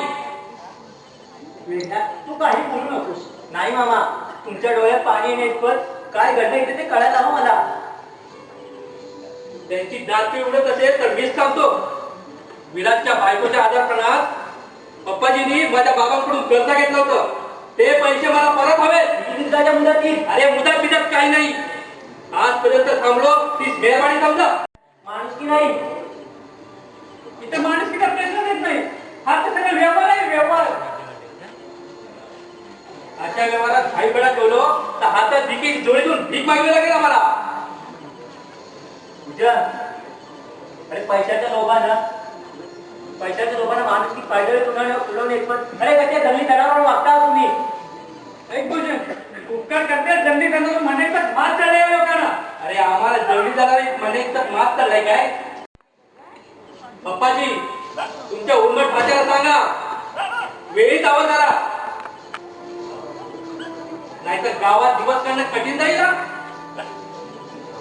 वेदा, तू काही बोलू नकोस. नाही मामा, तुमच्या डोळ्यात पाणी नाही पण काय घडलं इथे ते कळायला हवं मला. त्यांची दात उडत असेल तर मीच सांगतो. विराटच्या बायकोच्या आजारपणात पप्पाजींनी माझ्या बाबांकडून कर्ज घेतलं होतं. ते पैसे मला परत हवेत. युद्धाच्या मुदतीत अरे मुदत बिदत काही नाही. आजपर्यंत थांबलो तीच मेहरबानी समजा. माणुसकी नाही. इथे माणुसकीचा प्रश्न येत नाही. हा तर सगळं व्यवहार आहे, व्यवहार. अशा व्यवहारात काही वेळा ठेवलो तर हातात भिकी जोडीतून भीक मागवी लागेल आम्हाला. पूजा, अरे पैशाच्या लोभानं माणुसकी पायदळी तुडवणे पण अरे कशा दल्ली तडावर वागता तुम्ही. एक भोजन उपकार करते जंगली जनावर म्हणायचं मात चाललंय या लोकांना. अरे आम्हाला जंगली जनावर म्हणायचं मात चाललंय काय? पप्पाजी, तुमच्या उर्मट भाषेला सांगा वेळीच आवाज आला नाहीतर गावात दिवस करणं कठीण जाईल ना.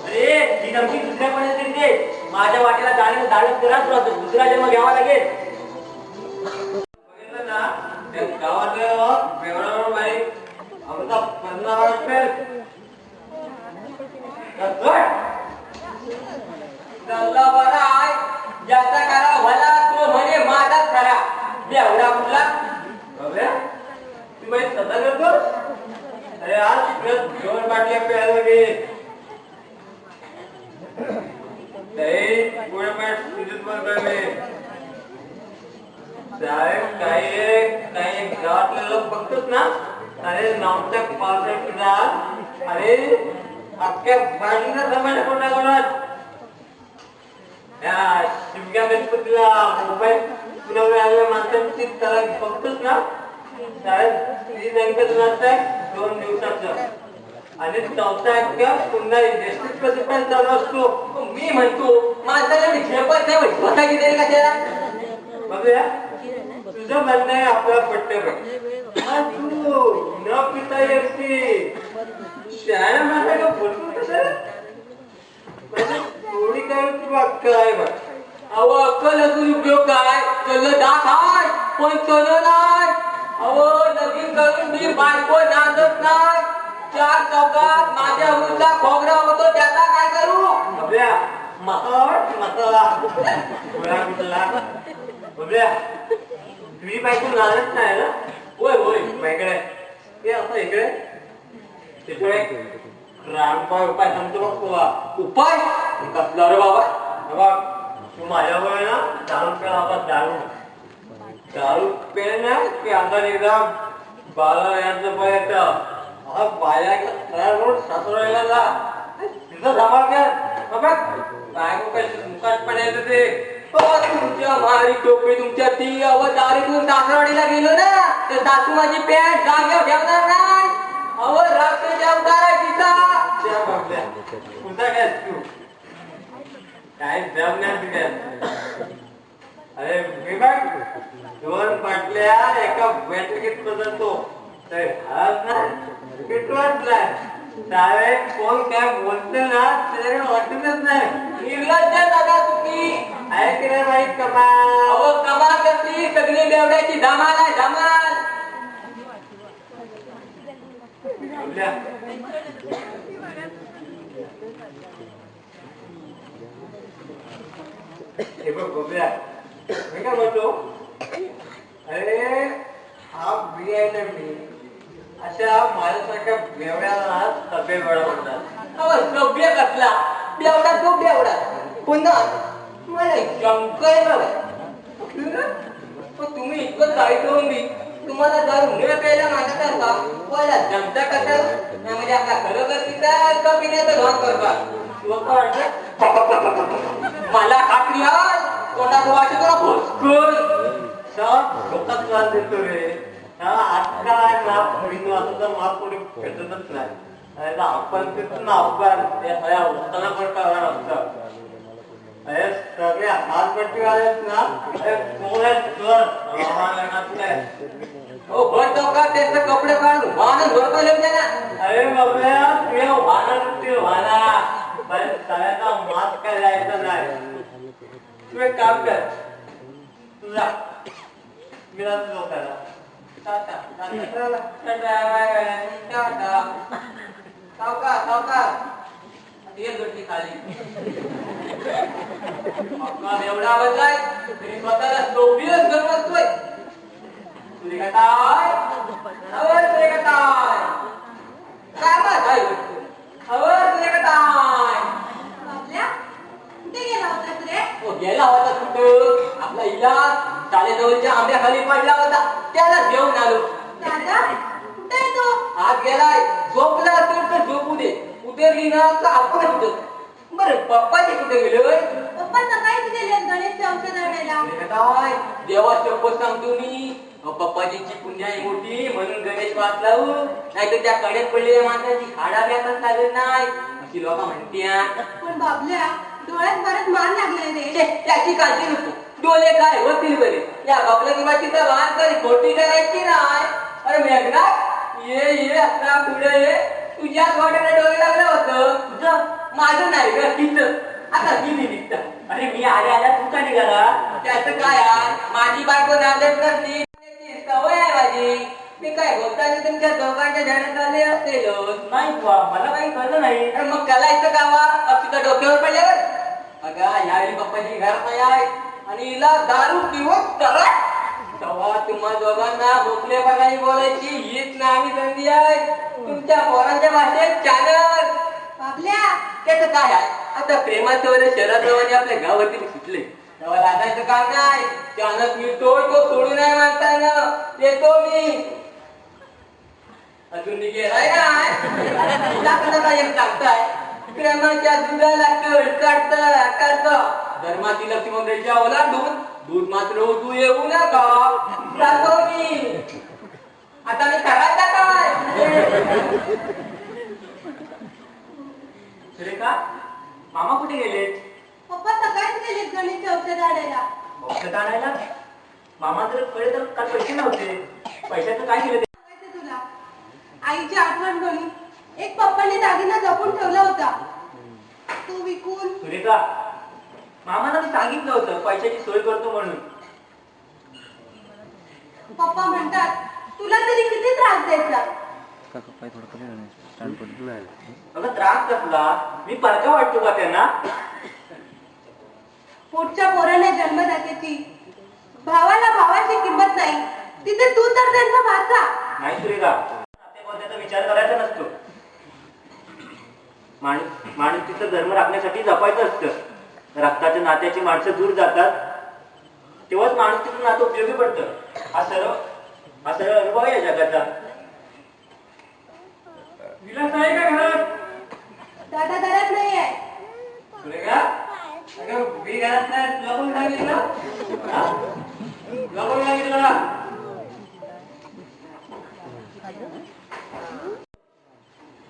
अरे ही धमकी दुसऱ्या पद्धतीने दे. माझ्या वाटेला जाण्याचं धाडस कराच राहतो. दुसरा जन्म घ्यावा लागेल. बघितलं ना त्या गावातल्या व्यवहारावर बाई आमचा पन्नास गल्ला बरा आहे. ज्याचा करा भला तो म्हणे माझाच खरा. एवढा कुठला तू बाई सदा करतो. अरे आज 2 बाटल्या प्यायला घे. पुढे साहेब काही गावातले लोक बघतोच ना. अरे नावच्या पावसाळ्यात अरे अख्ख्या बाजूला जमायला कोणाकोणात या शिमग्या गणपतीला मोबाईल पुरवले आलेल्या माणसांची त्याला बघतोच ना. साहेब ती बँकेत नसताय 2 दिवसाचं आणि चौथा पुन्हा ज्येष्ठ प्रतिपन्न चालू असतो. मी म्हणतो माझ्या झेपत नाही स्वतः किती कशाला बघूया. तुझं म्हणणं आहे आपल्याला पट्टे तू न पिता येते शाळा माझ्या का बोलतो कसं थोडी काय तू अक्कल आहे बघ. अहो अक्कल असून उपयोग काय? चल दाख आहे पण चल नाही. अहो लगीन करून मी बायको नांदत नाही. 4 चौकात माझ्या मुलगा खोबरा होतो त्याचा काय करू? तुम्ही बायको नांदत नाही ना. होय होय माझ्याकडे हे असं इकडे तिकडे रामपाय उपाय सांगतो बघ तुला. उपाय कसला रे बाबा? बघ तू माझ्यामुळे ना दारू प्या बाबा. दारू पेना की अंदर एकदम 12 यांचं पर्यंत बाया रोड सासवडला जा तिथं धमाल कर. बाबा बायको कशी मुखात पडायचं ते तुमच्या मारी टोपी तुमच्या ती दारीतून सासरवाडीला गेलो ना तर सासू माझी पॅन्ट जागेवर ठेवणार नाही. अहो रात्रीच्या अवतार आहे तिचा. कुठं काय तू काय जमण्यात अरे मी बघ 2 बाटल्या एका बैठकीत बदलतो तर आज ना पेटवाच नाही. साहेब कोण काय बोलतो ना त्याच्याकडे वाटतच नाही. निर्लज्ज दादा तुम्ही. ऐक रे बाई कमा अहो कमाल कसली, सगळी बेवड्याची धमाल आहे धमाल. हे बघ गोप्या मी काय बोलतो अरे हा बी आहे ना मी अशा माझ्यासारख्या बेवड्याला सभे वेळा म्हणतात. अहो सभ्य कसला बेवडा तो बेवडा. पुन्हा मला शंकर तुम्ही इतकं काही करून बी तुम्हाला दारू न प्यायला मागतात का? मला जमता कसं म्हणजे आपला खरोखर तिचा का पिण्याचं धोन करतात. मला खात्री आहे कोणाचं वाटत तुला भोसकून डोक्यात त्रास देतो रे. आजकाल ना बिंदू असं तर मात कोणी भेटतच नाही. आपण तिथून आपण होताना पण करणार असतं. सगळे हातपट्टी आहेत ना हो भर चौकात त्यांचं कपडे काढून वाहन बरोबर ना. अरे बाबा तुझ्या वाहनावरती वाहना पण सगळ्यांना मात काय जायचं नाही. तू एक काम कर तुझा मी जातो लोकांना एवढा आवाज आहे तरी स्वतःला सोबीच गमतोय. तुझे काय आवाज तुझे काय काय आवाज आहे आवाज तुझे काय बाबल्या, कुठे गेला होतास रे? तो गेला होता कुठं आपला इलाज शाळेजवळच्या आंब्याखाली पडला होता त्याला घेऊन आलो. दादा, कुठे आहे तो? आज गेलाय झोपला असेल तर झोपू दे उतरली ना का आपण उतर. बरं पप्पाचे कुठे गेलोय? पप्पा सकाळीच गेलेत गणेशचे औषध आणायला. काय देवा शपथ सांगतो मी पप्पाची पुण्य आहे मोठी म्हणून गणेश वाच लावू नाही तर त्या कड्यात पडलेल्या माणसाची खाडा व्यापार चालत नाही अशी लोक म्हणतात. पण बाबल्या, डोळ्यात बरंच मान लागलाय रे. त्याची काळजी नको डोळे काय होतील बरे. या बापल्या किंवाची तर वाहन तरी खोटी करायची नाही. अरे मेघना ये आता पुढे ये. तुझ्याच वाट्याने डोळे लागलं होतं तुझं माझं नाही ग तिथं. आता किती निघतं. अरे मी आल्या तू का निघाला? त्याचं काय आहे माझी बायको नांदेड करती सवय आहे माझी. मी काय बोलताना तुमच्या दोघांच्या ध्यानात आले असेल नाही बुवा, मला काही कळलं नाही. अरे मग करायचं का वा अक्षता डोक्यावर पडल्यावर. अगं यावेळी पप्पाची घरात नाही आहे आणि हिला दारू पिवत तरट. तेव्हा तुम्हा दोघांना मोकळे पगारी बोलायची हीच नावी संधी आहे. तुमच्या पोरांच्या भाषेत चॅनल. बाबल्या, त्याचं काय आहे आता प्रेमाचं वगैरे शहराप्रमाणे आपल्या गावातील सुटले तेव्हा लागायचं काम नाही. त्यानंच मिळतोय तो सोडू नाही माणसानं येतो मी. अजून मी गेलाय काय एक सांगताय प्रेमाच्या दुधाला कळ काढतं धर्माची लक्ष्मी मंदिराच्या ओलांडून दूध मात्र तू येऊ नका जातो मी. आता मी करायचा काय सुरेखा मामा कुठे गेले? पप्पा सकाळीच गेलेत गणेशचे औषध आणायला. औषध आणायला? मामा जर कळे तर काल पैसे नव्हते. पैशाचं काय केलं ते? सांगायचं तुला, आईची आठवण म्हणून एक पप्पांनी दागिना जपून ठेवला होता. तो विकून. सुरेखा मामाला मी सांगितलं होतं पैशाची सोय करतो म्हणून. पप्पा म्हणतात तुला तरी किती त्रास द्यायचा. अगं त्रास कसला? मी परका वाटतो का त्यांना? पोटच्या पोराने जन्मदात्याची भावाला भावाची किंमत नाही तिथे तू तर त्यांचा भाचा. नाही सुरेखा त्याचा विचार करायचा नसतो. माणूस तिथं धर्म राखण्यासाठी जपायचं असतं. रक्ताच्या नात्याची माणसं दूर जातात तेव्हाच माणूस तिथून नातं उपयोगी पडतं. हा सर्व अनुभव आहे या जगाचा. विलास आहे का घरात? दादा घरात नाही आहे. सुरेखा अगं मी घरात नाही तुला कोण सांगितलं? तुला कोण सांगितलं?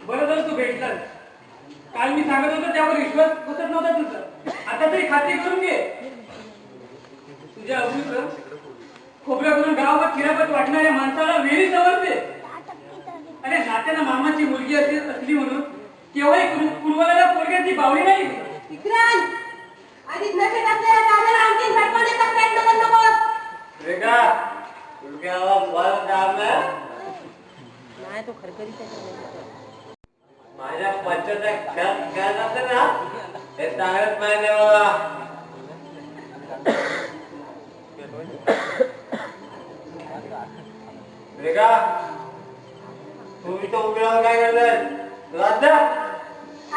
बरं झालं तू भेटलास. काल मी सांगत होतो त्यावर विश्वास बसत नव्हता तुझा. आता तरी खात्री करून घे. तुझ्या अभूत खोबऱ्या करून गावात फिरापत वाटणाऱ्या माणसाला वेळी सवरते. अरे नात्याला मामाची मुलगी असली म्हणून केवळ पूर्वाला पोरग्याची बावली नाही. विक्रांत आधी नशेत असलेल्या दादाला आणखी झटपटीचा प्रयत्न करू नकोस. रेखा तुझ्या वर दाबलं माझ्या पंचाचा खेळ असतं ना हे चांगलंच माहिती आहे मला. रेखा तू इथं उभी राहून काय करतोय राजा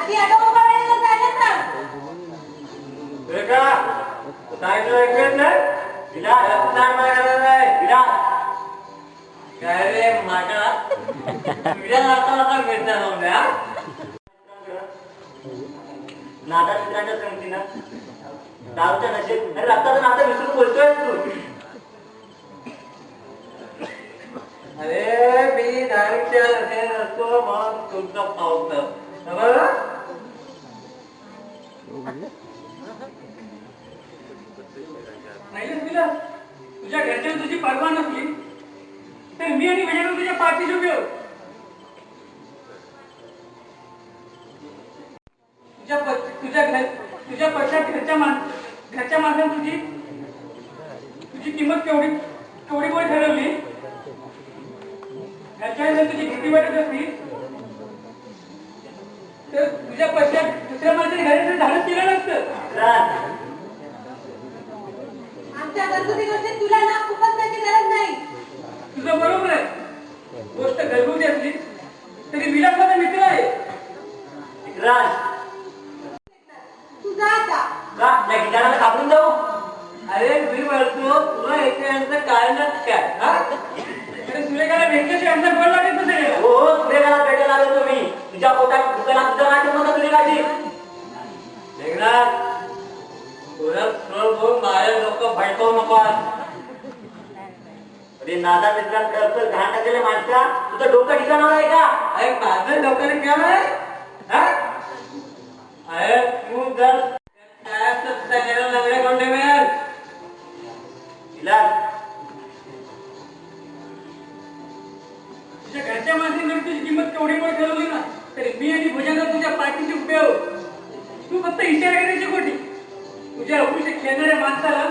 आधी आटोबा काढायला जायचं ना. रेखा सांगितलं ऐकत नाही तिला रक्तदान मागायला नाही तिला काय रे माझा तुझ्या नाताला भेटणार नव्हत्या नाता मित्रांच्या संगतीनं दारूच्या नशेत अरे रक्ताचं नातं विसरून बोलतोय तू. अरे मी दारूच्या नशेत असतो मग तुमचं पावतं समजलं. नाही तुला तुझ्या घरच्यांना तुझी परवा नसली तर मी आणि विजय तुझ्या पाठीशी उभे आहोत. तुझ्या पश्चात घरच्या माणसाने तुझी किंमत केवढी बोल ठरवली. घरच्यांना तुझी भीती वाटत असली तर तुझ्या पश्चात दुसऱ्या माणसाने घराचं धाडस केलं नसतं. आमच्या घरगुती गोष्टीत तुला ना खुपसण्याची गरज नाही. तुझं बरोबर आहे. गोष्ट घरगुती असली तरी विलास माझा मित्र आहे. तुझा आता का गीताला कापून जाऊ. अरे मी म्हणतो तुला याचं कारणच काय हा अरे सुरेखाला भेटल्याशिवाय आमचा गोड लागत नसेल. हो सुरेखाला भेटायला आलो तुम्ही तुझ्या पोटात दुकानात तुझं नाट्य होतं सुरेखाची मेघनाथ तुला बघून माझ्या डोकं भडकवू नको. अरे नादा मित्रांकडे घाण टाकलेल्या माणसा तुझं डोकं ठिकाणावर आहे का. अरे माझं डोकं काय आहे. अरे तू जर तुझ्या घरच्या माणसाने तुझी किंमत केवढी मोठी ठरवली ना तरी मी आणि भुजंगा तुझ्या पाठीशी उभे आहोत. तू फक्त इशारा करायची गोटी. तुझ्या अपुशी खेळणाऱ्या माणसाला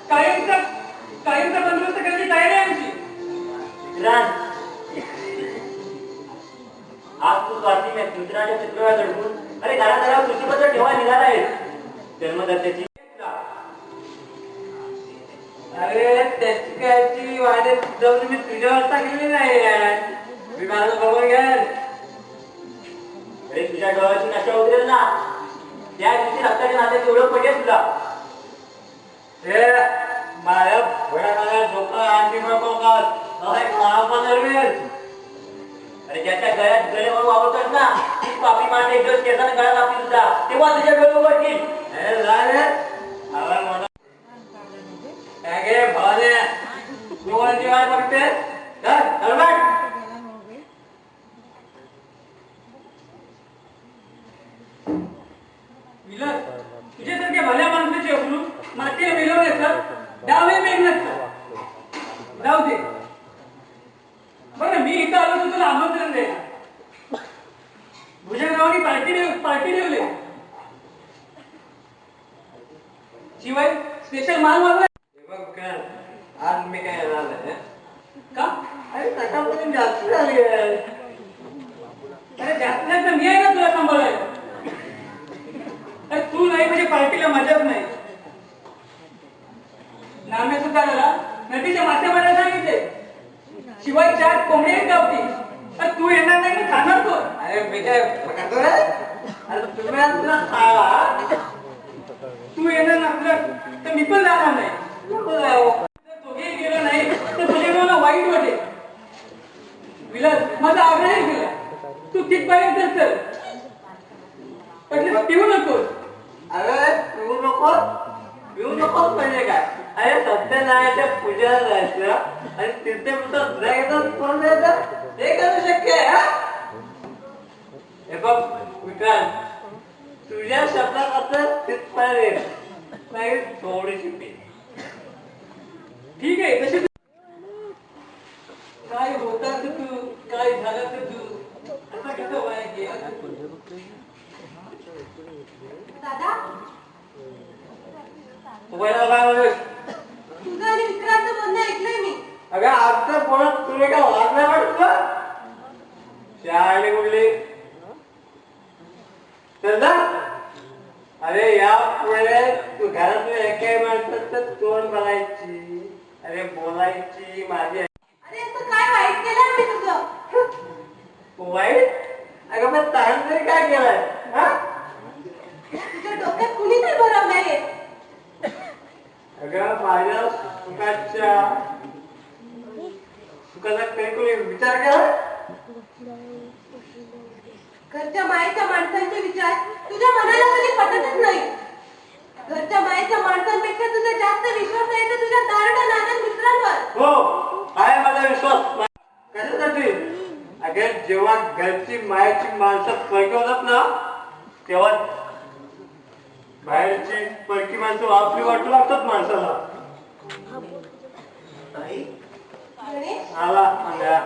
कायमचा बंदोबस्त करायची तयारी आहे आमची. आज तू स्वाती मित्राच्या चित्रपट घडवून अरे घरात कृषीपत्र ठेवा निघाला आहे जन्मदात्याची. अरे त्याची कायची वाढत जाऊन मी तुझ्यावर टाकलेली नाही मी माझं बघून घ्याल. अरे तुझ्या डोळ्याची नशा उतरेल ना त्या दिवशी रक्ताच्या नात्याची ओळख पडेल तुला. हे माझ्या भोळ्या डोकं आणखी नको अरे ज्याच्या गळ्यात गळे म्हणून वापरतात ना ती पापी माणसं एक दिवस केसाने गळ्यात आपली सुद्धा तेव्हा तुझ्या डोळे उघडतील. दोघांची वाट बघते विलास तुझ्यासारख्या भल्या माणसाची अकलून मातीला मिळवण्याचं डावे मेघ नसतं. जाऊ दे बरं मी इथं आलो तर तुला आमंत्रण द्यायला. भुजंगरावांनी पार्टी ठेवली शिवाय स्पेशल माल मागला. आज मी काय येणार नाही का अरे सकाळपर्यंत जास्त झाली आहे. अरे जास्त नाही तर मी आहे ना तुला सांभाळायला. अरे तू नाही म्हणजे पार्टीला मजाच नाही. नाम्या सुद्धा नदीच्या माथ्यामध्ये सांगितले शिवाय 4 कोंबडी गावती. अरे तू येणार नाही ना खाणार तो. अरे मी काय करतो रे अरे तुम्ही आज तुला खावा तू येणार नसलं तर मी पण जाणार नाही. दोघेही गेलो नाही तर तुझ्या मला वाईट वाटेल. विलास माझा आग्रह केला तू तिथपर्यंत चल पण पिऊ नकोस. अरे पिऊ नको म्हणजे काय अरे सत्यनारायणच्या पूजेला जायचं आणि तीर्थपुत्र कोण जायचं हे कसं शक्य आहे. हे बघ विक्रांत तुझ्या शब्दात असं तिथपर्यंत नाही थोडीशी पी. ठीक आहे तशी काय होता तू काय झालं तर तू पहिला काय म्हणतेस? तुझं आणि विक्रांत बोलणं ऐकलंय मी. अगं आता कोणात तुला काय वाद नाही वाटत? शाळेने कुठली चल जा. अरे या पुढे तू घरातल्या एकाही माणसाचं तोंड बघायची, अरे बोलायची माझी. अरे असं काय वाईट केलं मी तुझं? वाईट? अगं पण ताण तरी काय केलाय? हा? तुझ्या डोक्यात कुणी नाही भरवलंय. अगं माझ्या सुखाचा काही कोणी विचार केला? घरच्या मायेच्या माणसांचे विचार तुझ्या मनाला कधी पटतच नाही. घरच्या मायेच्या माणसांपेक्षा तुझा जास्त विश्वास आहे तर तुझ्या दारुड्या नादान मित्रांवर. हो आहे माझा विश्वास. कशासाठी? अगं जेव्हा घरची मायाची माणसं परकी होतात ना तेव्हा बाहेरची परकी माणसं आपली वाटू लागतात माणसाला. गणेश, आला अंगा.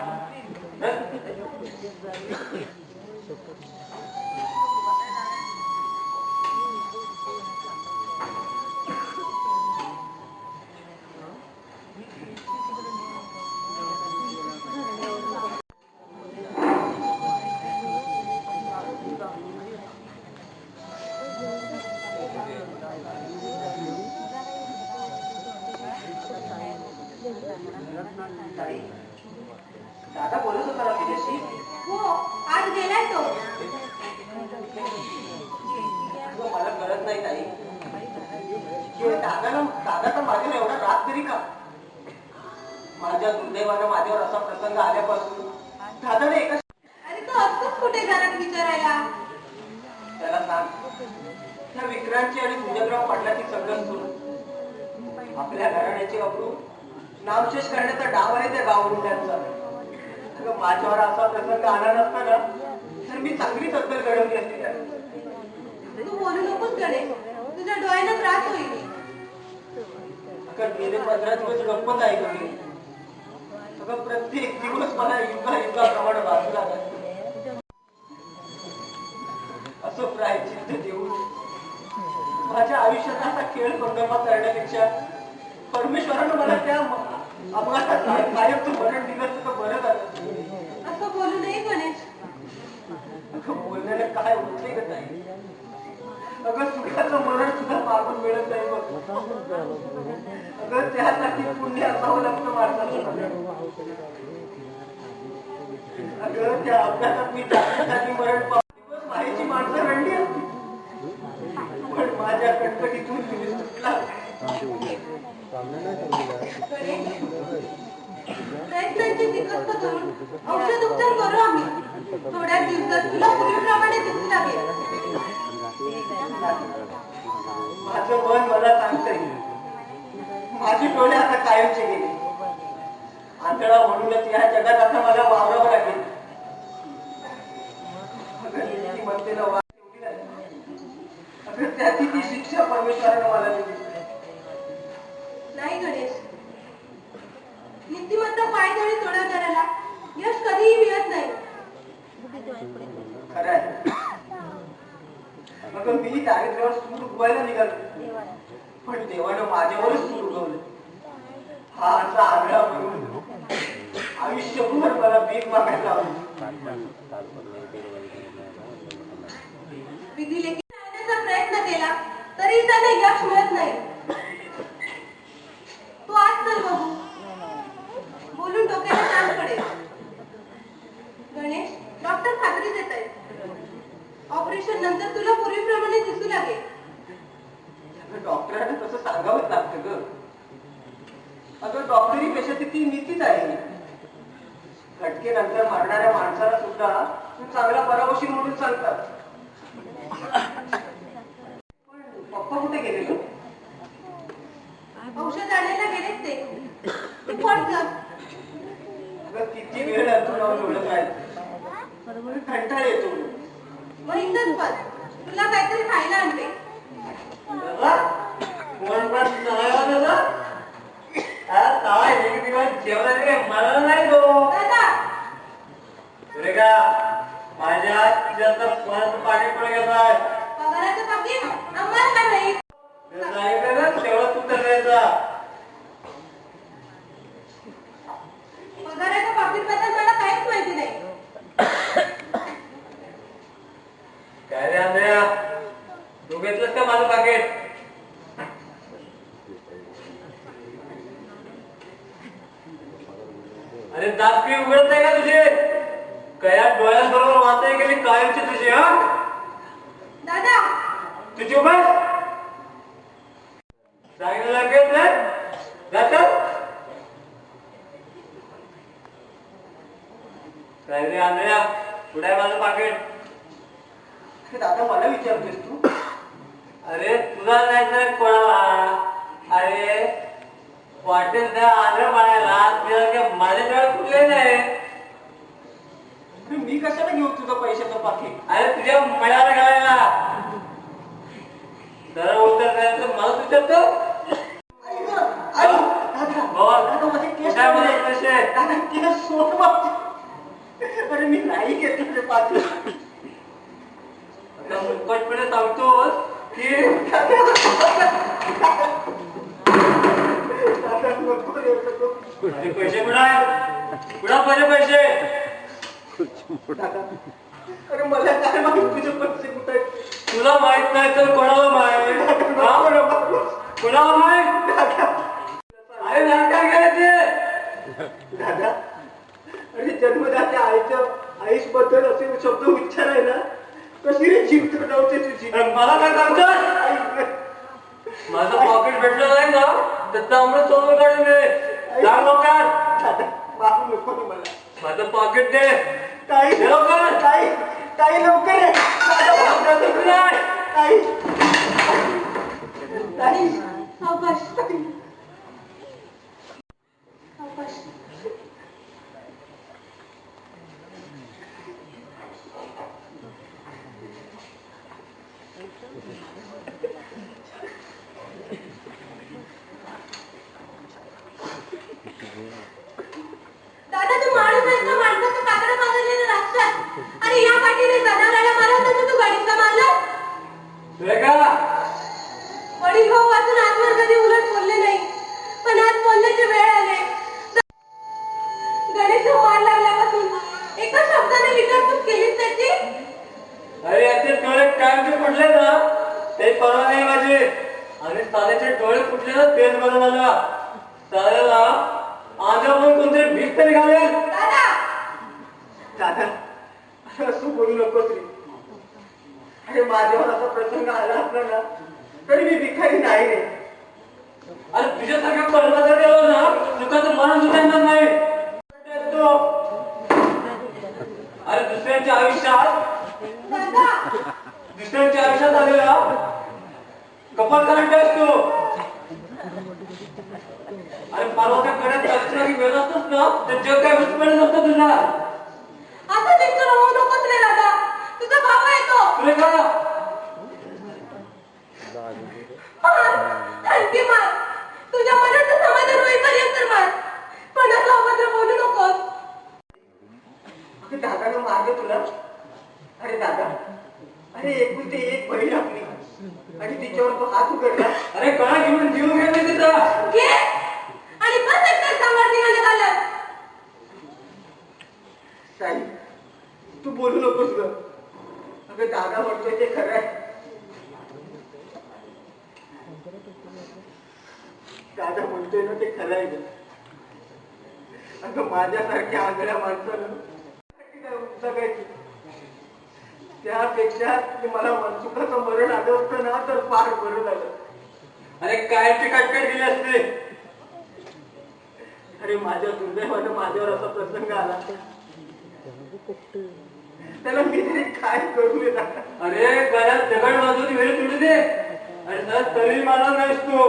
दादा बोलत होता ना तुझ्याशी? हो आज गेलाय तो. मला कळत नाही ताई, दादा तर माझ्यावर एवढा राग तरी का? माझ्या दुर्दैवानं माझ्यावर असा प्रसंग आल्यापासून दादाने एका अरे तो असतोच कुठे घरात विचारायला. त्याला सांग त्या विक्रांतची आणि सुजयराव पाटलाची सगळं सोडून आपल्या घराण्याची अब्रू नामशेष करण्याचा डाव आहे त्या गावावरून त्यांचा. अगं माझ्यावर असा प्रसंग आला नसता ना तर मी चांगलीच अक्कल घडवली असती त्याला. तू बोलू नकोस गणेश, तुझ्या डोळ्यांना त्रास होईल. अगं गेले 15 दिवस गप्पच आहे का मी? अगं प्रत्येक दिवस मला युगाप्रमाणे वाचू लागला. असं प्रायचित्त देऊन माझ्या आयुष्यात असा खेळ पंगमा करण्यापेक्षा परमेश्वरानं मला त्या अपघातात कायम तू मरण दिलं तर बरं झालं. असं बोलू नये गणेश. अगं बोलण्याला काय होते का नाही? अगं सुखाचं मरण सुद्धा मागून मिळत नाही बघ. अगं त्यासाठी पुण्य असावं लागतं माणसाचं. अगं त्या अपघातात मी जाण्यासाठी मरण पावलं. माहिती माणसं रडली असती पण माझ्या कटकटीतून तुम्ही सुटला. प्रयत्नांची दिग्गस्त करून औषध उपचार करू आम्ही. थोड्या दिवसात तुला पूर्वीप्रमाणे दिसू लागेल. माझं मन मला सांगतंय माझी डोळे आता कायमचे गेले. आंधळा म्हणूनच या जगात आता मला वावरावं लागेल. ती म्हणते ना वाघ एवढी नाही. अगं त्याची ती शिक्षा परमेश्वरानं मला दिली. नाही गणेश, नीतिमत्ता पायदळी सोडवणाऱ्याला यश कधीही मिळत नाही. खरं आहे. अगं मी दारिद्र्यावर सूर उगवायला निघालो पण देवानं माझ्यावरच सूर उगवलं. हा असा आग्रह करून आयुष्यभर मला भीक मागायला लावली. विधी लेखी राहण्याचा प्रयत्न केला तरी त्याला यश मिळत नाही. तू आज चल बघू. बोलून डोक्याला ताण पडेल. गणेश, डॉक्टर खात्री देत आहेत. ऑपरेशन नंतर तुला पूर्वीप्रमाणे दिसू लागेल. डॉक्टरांना तसं सांगावंच लागतं ग. अगं डॉक्टरी पेशाची ती नीतीच आहे. घटकेनंतर मरणाऱ्या माणसाला सुद्धा तू चांगला परावशील म्हणून सांगतात. पण पप्पा कुठे गेले ग? औषध आणायला गेलेत ते. तू पण कर. अगं किती वेळ अंतरावर ओळख आहे. कंटाळ येतो. मग इथंच बस. तुला काहीतरी खायला आणते. मला नाही दो दादा, माझ्या तिच्यात पाणी पडे गेलाय. पगाराचं पाकीट आम्हाला काय माहित? सांगितलं ना तेवढं तू तर द्यायचा. पगाराच्या पाकिटबद्दल मला काहीच माहिती नाही. काय रे आंधळ्या, तू घेतलंस का माझं पाकिट? अरे दात उघडत नाही का तुझे? कया डोळ्यांबरोबर वाचाय गेली कायमची तुझी. हा दादा तुझी उभं सांगितलं लागेल ना जातं. काय रे आंधळ्या, कुठे आहे माझं पाकिट? दादा मला विचारतोस तू? अरे तुला नाही तर कोणाला? अरे वाटेल त्या आंध्र पाण्याला माझ्या डोळ्यात कुठले नाही. मी कशाला घेऊ तुझं पैशाचं पाकिट? अरे तुझ्या मळ्याला घालायला. जरा उत्तर द्यायचं तर मला विचारतो. अरे मी नाही घेतलं ते पाकिट. मुकटपणे सांगतोस की पैसे कुठं आहेत? कुठं पैसे? अरे मला काय माहित तुझे पैसे कुठे आहेत? तुला माहित नाही तर कोणाला माहित? कोणाला माहित? अरे काय करायचे? दादा अरे जन्मदात्या आईस बद्दल असे शब्द उच्चारायला कशी रे जीभ नव्हते तुझी. मला काय सांगतोस? माझं पॉकेट भेटलं नाही ना तर तांबडं सोडून काढून दे. जा लवकर. दादा मारू नको रे मला. माझं पॉकेट दे. ताई दे लवकर. ताई ताई लवकर ये. ताई ताई सावकाश सावकाश. दादा तू माणूस आहेस का? माणसाचं कातडं मागवलेलं राक्षस. आणि या पाठीने जनावराला मारत तसं तू गणेशला मारलं. वडील भाऊ वाचून आजवर कधी उलट बोलले नाही, पण आज बोलण्याची वेळ आले. गणेश मार लागल्यापासून एका शब्दाने विचारपूस केलीच त्याची. अरे याचे डोळे कायमचे फुटले ना ते परवा नाही माझे. आणि साल्याचे डोळे फुटले ना तेच बरं मला. साल्याला आंध्र पण कोणतरी भीक तरी घालेल. दादा दादा असं बोलू नकोस रे. अरे माझ्यावर असा प्रसंग आला असला ना तरी मी भिकारी नाही रे. अरे तुझ्यासारख्या कर्मचारी आलो ना तुका तर मरण सुद्धा येणार नाही. अरे दुसऱ्यांच्या आयुष्यात आलेला कपाल करंट असतो. अरे परवा त्या कड्यात कल्चरल वेळ असतोस ना तर जग काय विस्मरण नसतं तुझा. असं चिंतन होऊ नकोस रे दादा. तुझा भाव आहे तो. तुला का आणखी मार. तुझ्या मनाचं समाधान होईपर्यंत मार, पण असं अभद्र बोलू नकोस. दादानं मारलं तुला? अरे दादा अरे एकुलते एक बहीण आपली आणि तिच्यावर तो हात उघडला. अरे कळा घेऊन जीव घेतले तिचा. घे आणि बस एकदा समोर निघालं घालत. साई तू बोलू नकोस ग. अगं दादा म्हणतोय ते खरं आहे. दादा म्हणतोय ना ते खरं आहे ग. अगं माझ्यासारख्या आगळ्या माणसानं जगायची त्यापेक्षा मला मनसुखाचं मरण आलं असतं ना तर फार बरं झालं. अरे कायची कटकट दिली असते. अरे माझ्या दुर्दैवानं माझ्यावर असा प्रसंग आला त्याला मी तरी काय करू दे दादा. अरे गळ्यात दगड वाजवून वेळ तुडू दे आणि सर तरी मला नाहीस तू.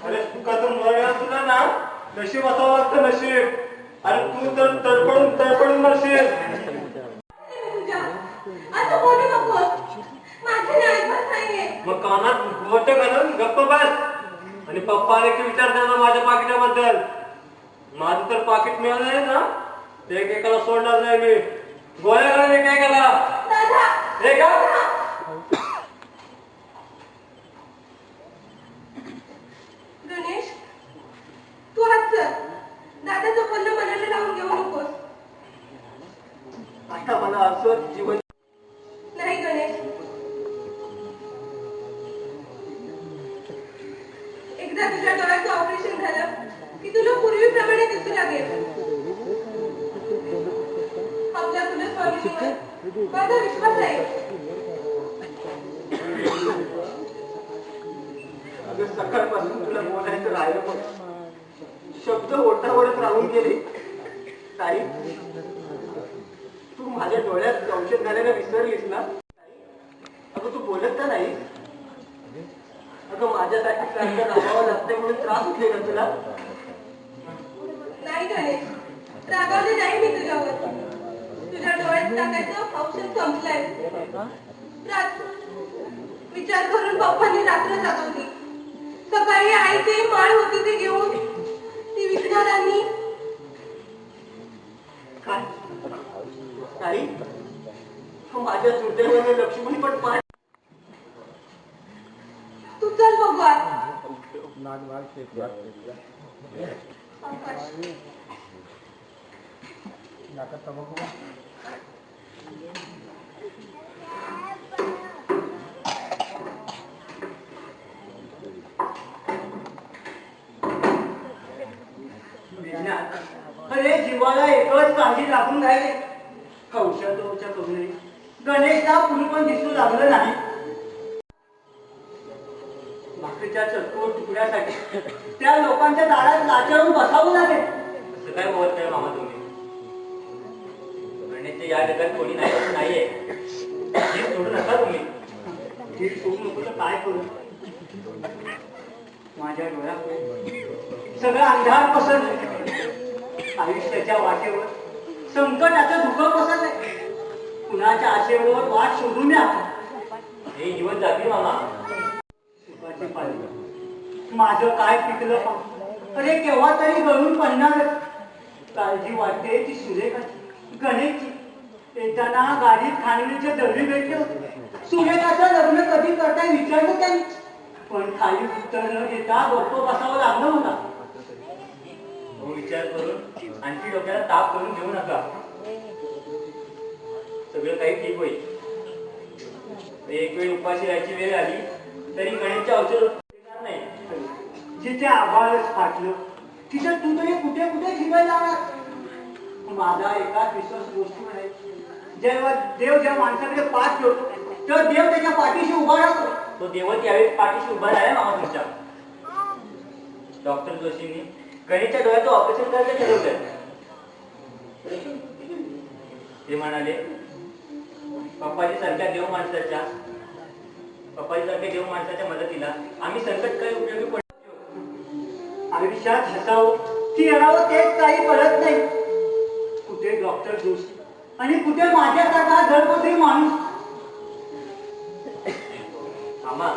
अरे सुखाचं मरण तुला ना नशीब असावं लागतं नशीब. अरे तू तर तडपडून मरशील. असं बोलू नकोस. माझे ऐकत नाहीये. मग कानात मोठं घालून गप्प बस. आणि पप्पा आले की विचारतात ना माझ्या पाकिटाबद्दल. माझं तर पाकिट मिळालं नाही ना ते एकेकाला सोडणार नाही मी. गोळ्या घालून काय केला दादा हे का? एकदा तुझ्या डोळ्याचं ऑपरेशन झालं की तुला पूर्वीप्रमाणे दिसू लागेल. आपल्या कुलस्वामिनीवर माझा विश्वास आहे. अगं सकाळपासून तुला बोलायचं राहिलं पण शब्द ओठावरच राहून गेले. ताई, तू माझ्या डोळ्यात औषध घालायला विसरलीस ना? अगं तू बोलत का नाही? अगं माझ्यासाठी सारखं राहावं लागतंय म्हणून त्रास होते ना तुला? नाही गणेश, रागावले नाही मी तुझ्यावर. तुझ्या डोळ्यात टाकायचं औषध संपलंय. विचार करून पप्पांनी रात्र जागवली. सकाळी आईची माळ होती ती घेऊन ती विकणारांनी. काय ताई, माझ्या दुर्दैवाने लक्ष्मणी पण पाय. तू चल बघू आता. अरे जीवाला एकच काळजी लागून राहिले. औषधोपचार करून गणेशला कुणी पण दिसू लागलं नाही. भाकरीच्या चटकोर तुकड्यासाठी त्या लोकांच्या दारात लाचारून बसावं लागेल. असं काय बोलत नाही मामा तुम्ही? गणेशच्या या जगात कोणी नाही असं नाहीये. हे सोडू नका तुम्ही. हे सोडू नको तर काय करू? माझ्या डोळ्यात सगळं अंधार पसरलं. आयुष्याच्या वाटेवर संकटाचं धुकं पसरलंय. कुणाच्या आशेवर वाट शोधून या. हे जीवन जातील मामा. सुखाची पाहिजे माझं काय पिकलं पा. अरे केव्हा तरी गळून पडणार. काळजी वाटते ती सुरेखाची, गणेशची. येताना गाडीत खांडणीचे दळी भेटले होते. सुरेखाचं लग्न कधी करताय विचारलं त्यांनी. पण खाली उत्तर न देता गप्प बसावं लागलं होता. तो विचार करून आणखी डोक्याला ताप करून घेऊ नका. सगळं काही ठीक होईल. एक वेळ उपाशी राहायची वेळ आली तरी गणेशचे औषध देणार नाही. जिथे आभाळच फाटलं तिथे तू तरी कुठे कुठे ठिकायला लागणार. माझा एकाच विश्वास गोष्टीवर आहे. जेव्हा देव ज्या माणसाकडे पाठ ठेवतो तेव्हा देव त्याच्या पाठीशी उभा राहतो. तो देवत यावेळी पाठीशी उभा राहिला मामा तुमच्या. डॉक्टर जोशींनी गणेशच्या डोळ्याचं ऑपरेशन करायचं ठरवलं. ते म्हणाले पप्पाजी सारख्या देव माणसाच्या मदतीला आम्ही संकट काही उपयोगी पडतो. आयुष्यात हसावं की रडावं तेच काही कळत नाही. कुठे डॉक्टर जोशी आणि कुठे माझ्यासारखा धडपत्री माणूस. मामा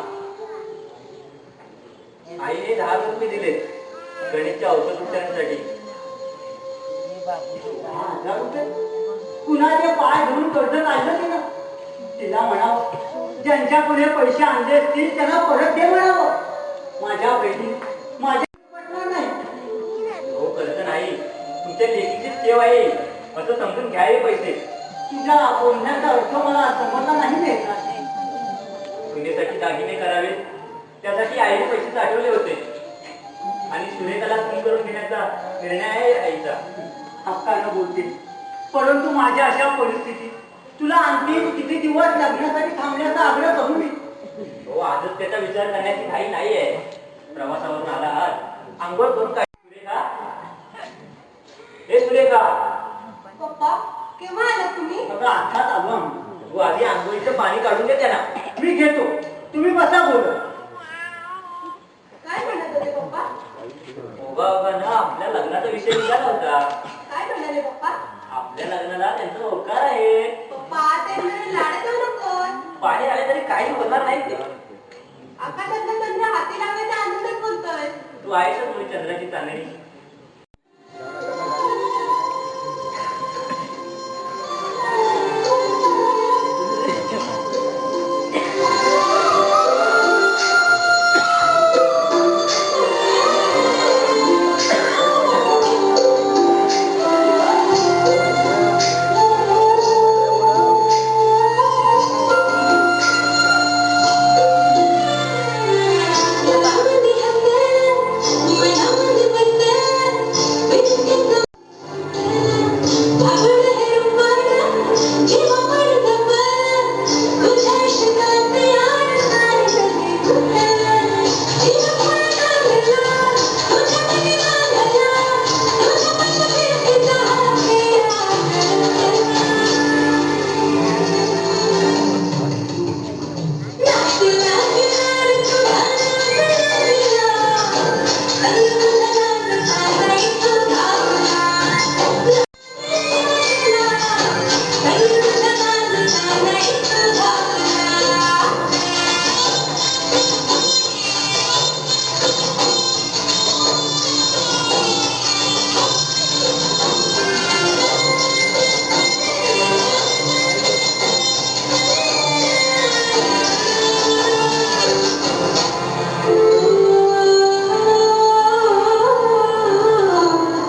आईने 10,000 रुपये दिले गणेशच्या औषध उपचारांसाठी. 10,000 रुपये कुणाचे पाय धुवून कर्ज काढलं तिला. तिला म्हणावं ज्यांच्याकडे पैसे आणले असतील त्यांना परत दे म्हणावं. माझ्या बहिणी माझ्या पटणार नाही. हो कर्ज नाही, तुमच्या लेखीची सेव आहे असं समजून घ्या हे पैसे. तुझ्या बोलण्याचा अर्थ मला समजला नाही मिळणार. सुनेसाठी दागिने करावे त्यासाठी आईने पैसे साठवले होते आणि सुरेखाला खून करून घेण्याचा निर्णय आहे आईचा. हक्कानं बोलते. परंतु माझ्या अशा परिस्थितीत तुला आणखी किती दिवस लग्नासाठी थांबण्याचा आग्रह करू मी. हो आजच त्याचा विचार करण्याची घाई नाहीये. प्रवासावरून आला आहात, आंघोळ करून काय. सुरेखा, हे सुरेखा, पप्पा केव्हा आलात तुम्ही? बघा आठात आलो. तू आधी आंघोळीचं पाणी काढून दे त्यांना. मी घेतो, तुम्ही बसा बोलत. काय म्हणत होते पप्पा? ओघा ना आपल्या लग्नाचा विषय निघाला होता. काय म्हणाले पप्पा? आपल्या लग्नाला त्यांचा होकार आहे. पप्पा ते लाडत जाऊ नको. पाणी आले तरी काही होणार नाही ते. आकाशातला चंद्र हाती लागण्याच्या आनंदात बोलतोय. तू आहेस थोडी चंद्राची चांदणी.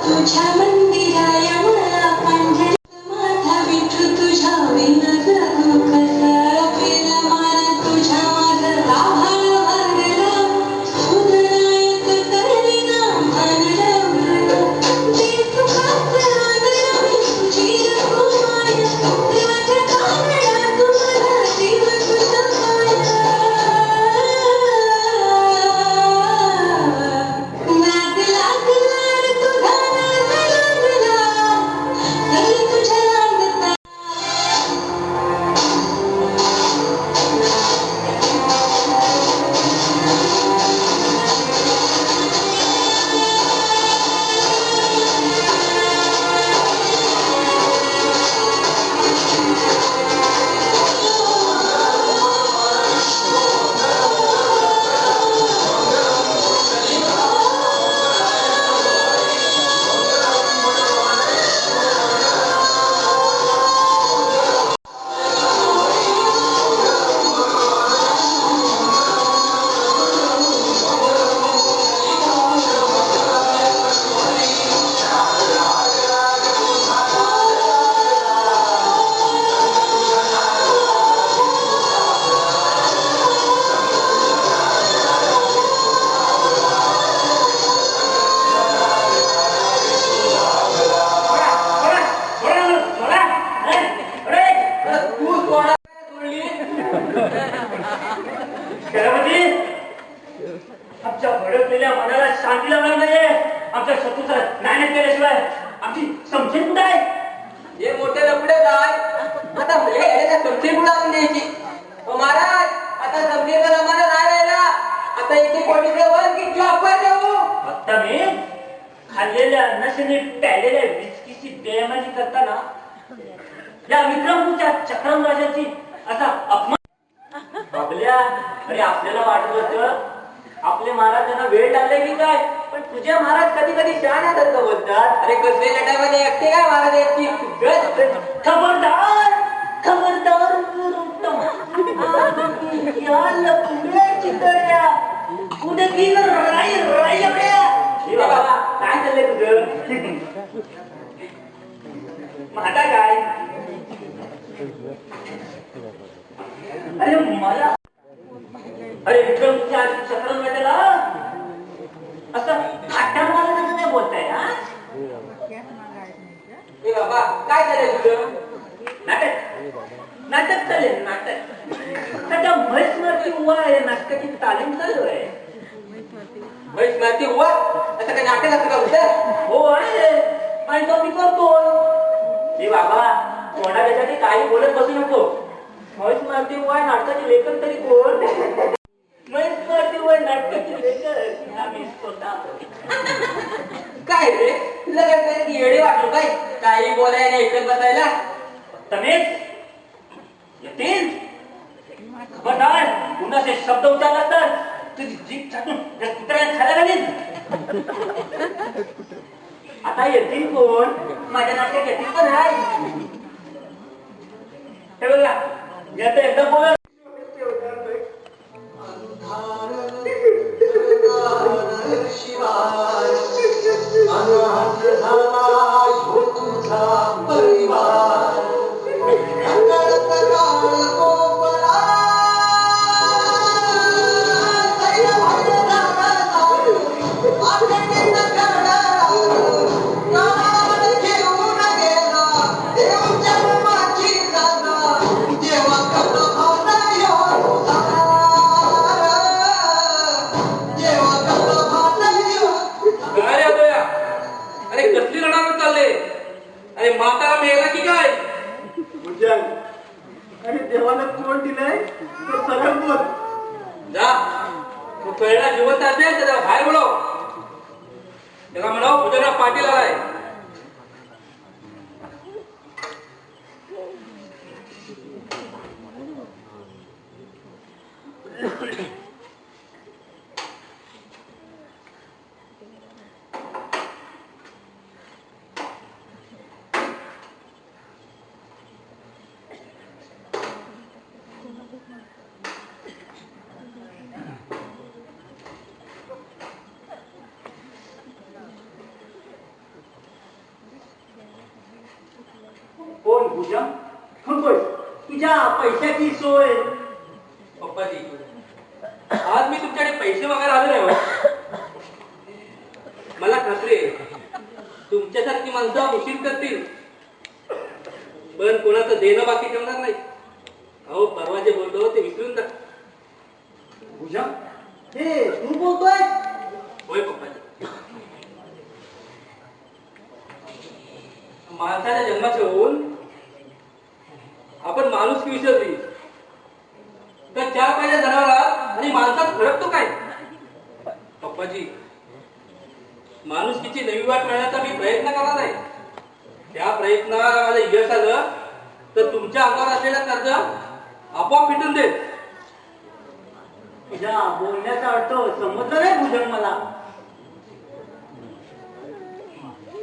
तुझ्या मंदिराया मला पांढऱ्या माझा विठू तुझ्या विना जगू कसा पेला मला तुझ्या माझा आभाळ भरला उदरायत तरी ना मानला ते सुखात रागला मी तुझी रघुमाया देवाच्या कांगडा तुम्हाला देव तुझा माया नाद लागला रे तुझा नाद लागला कधी तुझ्या नादात तू कोणा सोडली गणपती आमच्या भडकलेल्या मनाला शांती लावणार नाहीये आमच्या शत्रूचा नायनाट केल्याशिवाय आमची समजून कुठे आहे हे मोठे लपडे काय आता हे समजेल बुडावून द्यायची महाराज आता समजेल जमाना नाही राहिला आता इथे कोणी वन की जॉबवर देऊ आता मी खाल्लेल्या अन्नाशिने प्यालेल्या विस्कीची बेमानी करताना या विक्रमपूरच्या चक्रम राजाची असा अपमान आपल्या अरे आपल्याला वाटत होतं आपले महाराजांना वेळ लागले की काय पण तुझे महाराज कधी कधी शहाण्यासारखं बोलतात अरे कसले लटामध्ये एकटे काय महाराज याची खबरदार खबरदार उत्तम या लपड्याची तळ्या उद्या तीन राई राई आपल्या हे बाबा काय चाललंय तुझं माझा काय अरे मला अरे विक्रमच्या चक्रम भेटायला असं आठ्या मला काय बोलताय हा हे बाबा काय झालं तुझं नाटक नाटक चालेल नाटक सध्या म्हैस मारती उभा आहे नाटकाची तालीम चालू आहे म्हैस मारती हुआ असं काही नाटक असं का होतं हो आहे आणि तो मी करतो हे बाबा कोणा त्याच्यासाठी काही बोलत बसू नको म्हैस मारती उभा आहे नाटकाचे लेखन तरी कोण म्हैस मारती उभा आहे नाटकाचे लेखन आम्ही स्वतः काय रे तुला काय येडे वाटलो काय काही बोलायला ऐकत बसायला तमेच येतील खबरदार पुन्हा ते शब्द उच्चारला तर तुझी जीभ छाटून त्या कुत्र्याला खायला घालीन आता येतील कोण माझ्या नाट्यात येतील पण आहे हे बघा याचं एकदा बोला अरे कसली लढावत चालले अरे माता मेला की काय आणि देवाला कोण दिलंय तर सरळ बोल जा तू पहिला जिवंत असेल तर बाहेर बोलव त्याला म्हणावं भुजंगराव पाटील आलाय. कोण भुजंग? होय, तुझ्या पैशाची सोय. पप्पाजी, आज मी तुमच्याकडे पैसे वगैरे आले नाही हो. मला खात्री आहे तुमच्यासारखी माणसं उशीर करतील, पण कोणाचं देणं बाकी ठेवणार नाही. अहो परवा जे बोललो ते विसरून टाक. भुजंग, हे तू बोलतोय? होय पप्पाजी. माणसाच्या जन्माचे होऊन आपण माणुसकी विसरली तर चार पाहिजे जनावरा आणि माणसात फरक तो काय? पप्पाजी, माणुसकीची नवी वाट मिळण्याचा मी प्रयत्न करणार आहे. त्या प्रयत्नात माझं यश आलं तर तुमच्या अंगावर असलेलं कर्ज आपोआप फिटून देत. तुझ्या बोलण्याचा अर्थ समजला नाही भुजंग मला.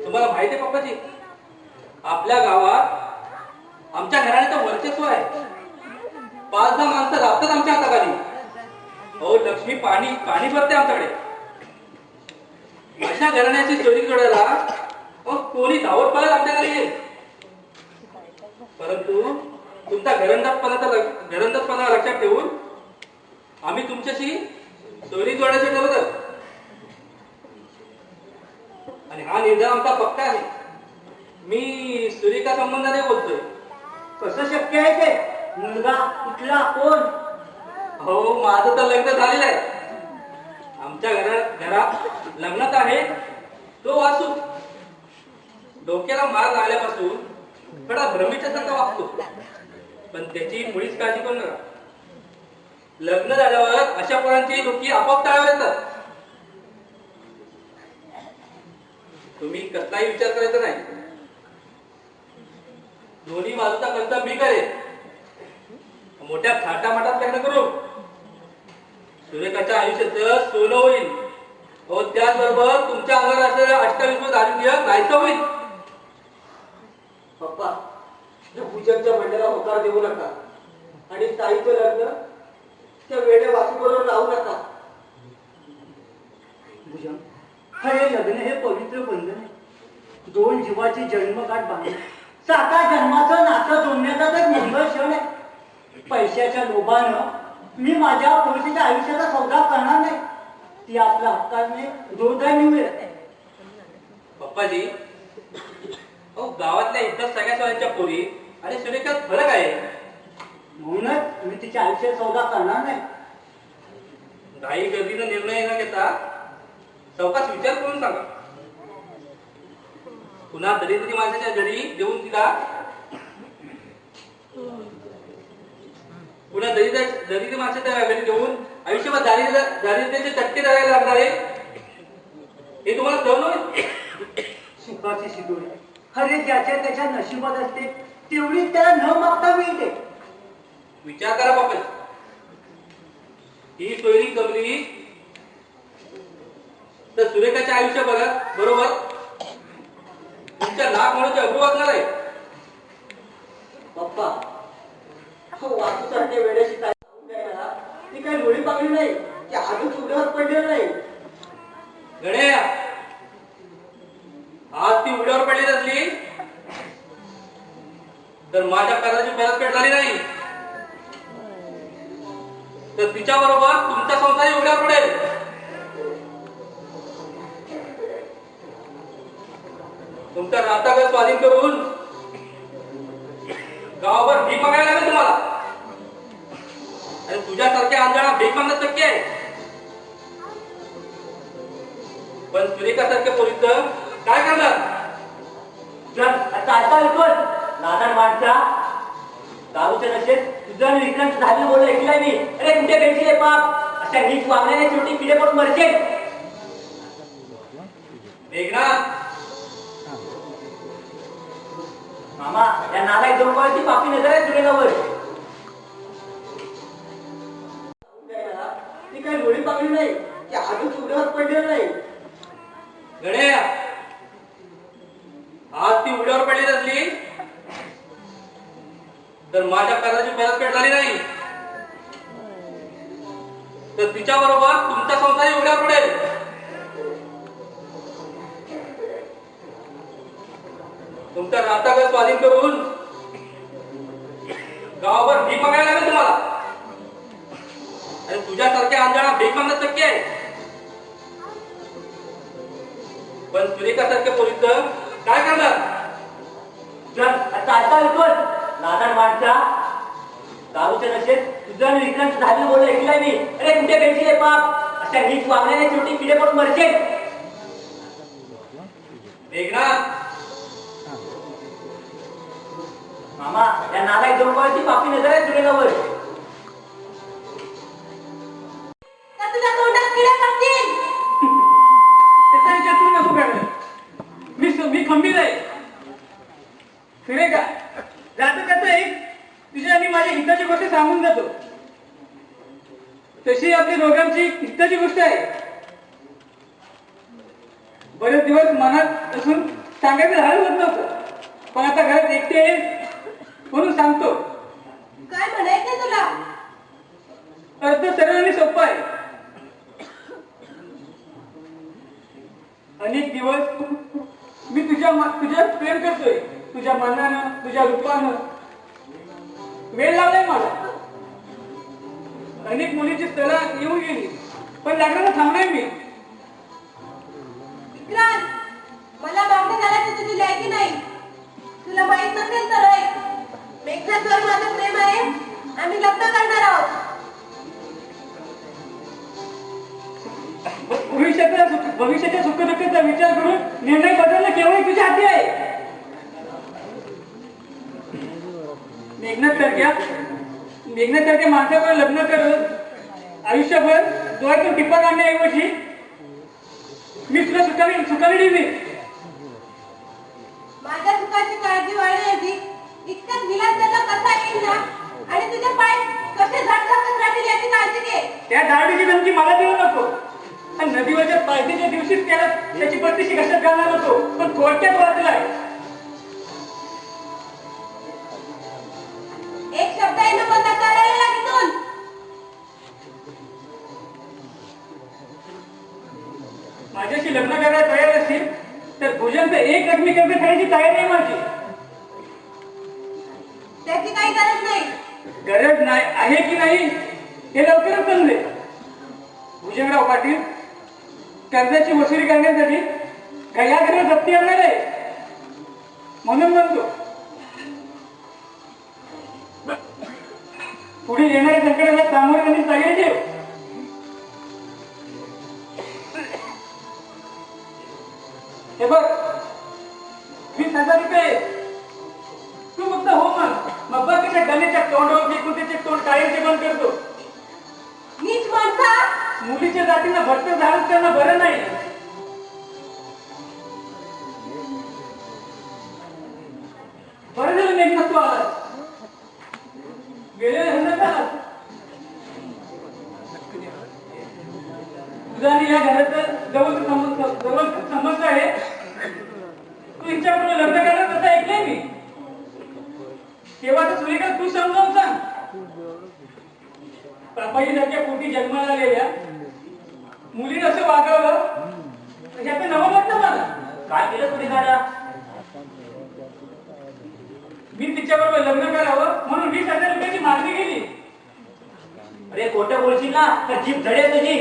तुम्हाला माहिती आहे पप्पाजी, आपल्या गावात आमच्या घराण्याचं वर्चस्व आहे. 5-10 माणसं राबतात आमच्या हाताखाली. हो लक्ष्मी पाणी भरते आमच्याकडे. माझ्या घराण्याची चोरी जोडायला कोणी धावत पळत आमच्याकडे येईल. परंतु तुमचा घरंदाजपणा लक्षात ठेवून आम्ही तुमच्याशी चोरी जोडायचं ठरवलं आणि हा निर्धार आमचा पक्का आहे. मी सुरेखा संबंधाने बोलतोय. कसं शक्य आहे ते? मुलगा कुठला, कोण? हो माझं तर लग्न झालेलं आहे. आमच्या घरात लग्नात आहे तो वासू. डोक्याला मार लागल्यापासून थोडा भ्रमेच्यासारखा वागतो, पण त्याची मुळीच काळजी करू नका. लग्न झाल्यावर अशा पोरांची डोकी आपोआप तळावर येतात. तुम्ही कसलाही विचार करायचा नाही. दोन्ही बाजूचा खर्च मी करेन. मोठ्या थाटामाटात लग्न करू. सुरेखाच्या आयुष्याचं सोनं होईल. हो त्याचबरोबर तुमच्या अंगावर असलेलं अष्टविश्व दारिद्र्य नाहीसं होईल. पप्पा, त्या भुजंगच्या बंड्याला होकार देऊ नका आणि ताईचं लग्न त्या वेड्या वासूबरोबर लावू नका. भुजंग, हे लग्न हे पवित्र बंधन आहे. 2 जीवाची जन्मगाठ बांधली 7 जन्माचं नातं जोडण्याचा एक मंगळ क्षण आहे. पैशाच्या लोभानं मी माझ्या पुरुषाच्या आयुष्याचा सौदा करणार नाही. ती आपल्या हक्काने दुर्दैवी मिळेल. पप्पाजी, अहो गावातल्या इतर सगळ्या सोन्याच्या पोरी आणि सुरेखात फरक आहे. म्हणूनच मी तिच्या आयुष्यात सौदा करणार नाही. घाई गर्दीनं निर्णय न घेता चौकास विचार करून सांगा. पुन्हा दरिद्री माणसाच्या घरी देऊन तिला पुन्हा दरिद्री माणसाच्या घरी देऊन आयुष्यभर दारिद्र्याचे चटके धरायला लागणार आहे. हे तुम्हाला सहन होईल? सुखाची शिदोरी अरे ज्याच्या त्याच्या नशिबात असते तेवढी त्याला न मागता मिळते. विचार करा बापा. ही सोयरी जमली तर सुरेखाच्या आयुष्य बरोबर तुमच्या नाक म्हणून अग्रू वागणार आहे. पप्पा, वासूसारख्या वेळेशी काय सांगून द्यायला ती काही लोळी पागली नाही की अजून उड्यावर पडलेलं नाही. गण्या, आज ती उड्यावर पडली असली तर माझ्या कर्जाची परतफेड झाली नाही तर तिच्या बरोबर तुमचा संसारही उड्यावर पडेल. तुमचा नातागत स्वाधीन करून गावावर भीक मागायला लागेल तुम्हाला. आणि तुझ्यासारख्या आंधळा भीक मागणं शक्य आहे, पण सुरेखासारख्या पोरीचं काय करणार? चालता येतोय नादान माणसा. दारूच्या नशेत तुझं आणि विक्रांत झालेलं बोलणं ऐकलंय मी. अरे कुठे भेटले पाप? अशा नीट वागण्याने शेवटी किडे पडून मरशेल. मेघनाथ, मामा या नालायक जवळची पापी नजर आहे सुरेखावर. ती काही लोळी पाकळी नाही, की अजून उड्यावर पडलेलं नाही. गड्या, आज ती उड्यावर पडली नसली तर माझ्या कर्जाची परतफेड झाली नाही तर तिच्या बरोबर तुमचा संसारही उड्यावर पडेल. तुमचा नातागत स्वाधीन करून गावावर भीक मागायला लागेल तुम्हाला. आणि तुझ्यासारख्या अंजणा भीक मागणं शक्य आहे, पण सुरेखासारख्या पोलीस काय करणार? चालता येतो नादान माणसा. दारूच्या नशेत तुझं आणि विक्रांत झालेलं बोल ऐकलंय मी. अरे कुठे भेटले पाप, अशा नीट वागण्याने शेवटी किडे पडून मरशील. मेघनाथ, मामा या नालायक जवळची पापी नजर आहे सुरेखावर. तर तुझ्या तोंडात किडे पडतील. त्याचा विचार तू नको करायला. मी खंबीर आहे. सुरेखा, जाता जाता एक तुझ्या आणि माझ्या हिताची गोष्ट सांगून जातो. तशी आपली दोघांची हिताची गोष्ट आहे. बरेच दिवस मनात असून सांगायचं झालं होत नव्हतं, पण आता घरात एकटे आहे म्हणून सांगतो. काय म्हणायचं तुला? अर्थ सरळ आणि सोपा आहे. अनेक दिवस मी तुझ्या प्रेम करतोय. तुझ्या मनानं, तुझ्या रूपानं वेळ लावलाय मला. अनेक मुलीची स्थळं येऊन गेली, पण लग्नाला थांबणार मी. विक्रांत, मला मागणी घालायची तुझी लायकी नाही. तुला माहित नसेल तर ऐक. मेघनाथवर माझं प्रेम आहे. आम्ही लग्न करणार आहोत. भविष्याच्या सुखदुःखाचा विचार करून निर्णय बदलणं केवळ तुझ्या हाती आहे. मेघनाथसारख्या माणसावर लग्न करत आयुष्यभर डोळ्यातून टिप्पा काढण्याऐवजी मी तुला सुखाने देईन. माझ्या सुखाची काळजी वाढण्याची इतकंच विलास त्याला कसा येईल ना, आणि तुझे पाय कसे झटझटत राहतील याची काळजी घे. त्या दाढीची धमकी मला देऊ नको. आणि नदीवरच्या पायथीच्या दिवशीच त्याची बत्तीशी कशात घालणार होतो, पण थोडक्यात वाचलाय. एक शब्दही नको नकारायला लागतून. माझ्याशी लग्न करायला तयार असतील तर भोजन तर एक लग्न कर्ज खायची तयारी आहे माझी. त्याची काही गरज नाही. गरज नाही आहे की नाही हे लवकरच समजेल. भुजंगराव पाटील कर्जाची वसुली करण्यासाठी या घरी जप्ती आणणार आहे म्हणून म्हणतो, पुढे येणाऱ्या संकटाला सामोरे त्यांनी तयारी ठेव. हे बघ, 20,000 रुपये तू फक्त हो मग बघ त्याच्या गणेच्या तोंडावर फेकून त्याचे तोंड कायमचे बंद करतो. नीच माणसा. मुलीच्या जातीला भट्ट झालं त्यांना बरं नाही. बरं झालं मेघनाथ तू आला. गेलेलं हल्ला झाला. तुझा आणि या घराचं जवळ समज आहे. तू हिच्याबरोबर लग्न करणार कसं ऐकलंय मी. तेव्हा तर सुरेखा तू समजावून सांग. बापाईसारख्या पोटी जन्माला आलेल्या मुलीनं असं वागावं याचं नवं वाटतं मला. काय केलं तुम्ही दादा? मी तिच्याबरोबर लग्न करावं म्हणून 20,000 रुपयाची मागणी केली. अरे खोटं बोलशील ना तर जीभ झडेल तुझी.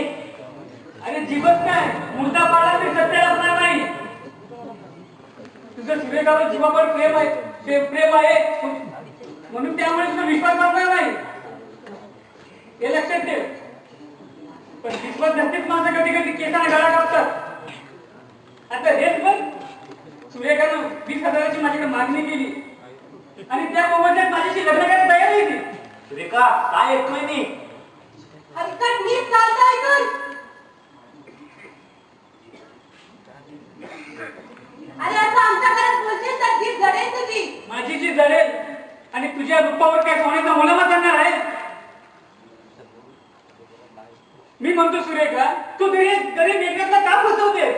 अरे जीवच काय, मुर्दा पाळला तरी सत्य असणार नाही. तुझं सुरेखावर जीवावर प्रेम आहे म्हणून त्यामुळे तुझा विश्वास बसणार नाही हे लक्षात ठेव. पण विश्वास नसतेच माझं कधी कधी केसाने गळा कापतात. आता हेच बघ, सुरेखानं 20,000ची माझ्याकडे मागणी केली आणि त्या मोबदल्यात माझ्याशी लग्न करायला तयार आहे ती. सुरेखा काय ऐकतोय मी? हलकट नीट चालता इथून. म्हणतो सुरेखा, तू तरी गरीब मेघनाथला का फसवते?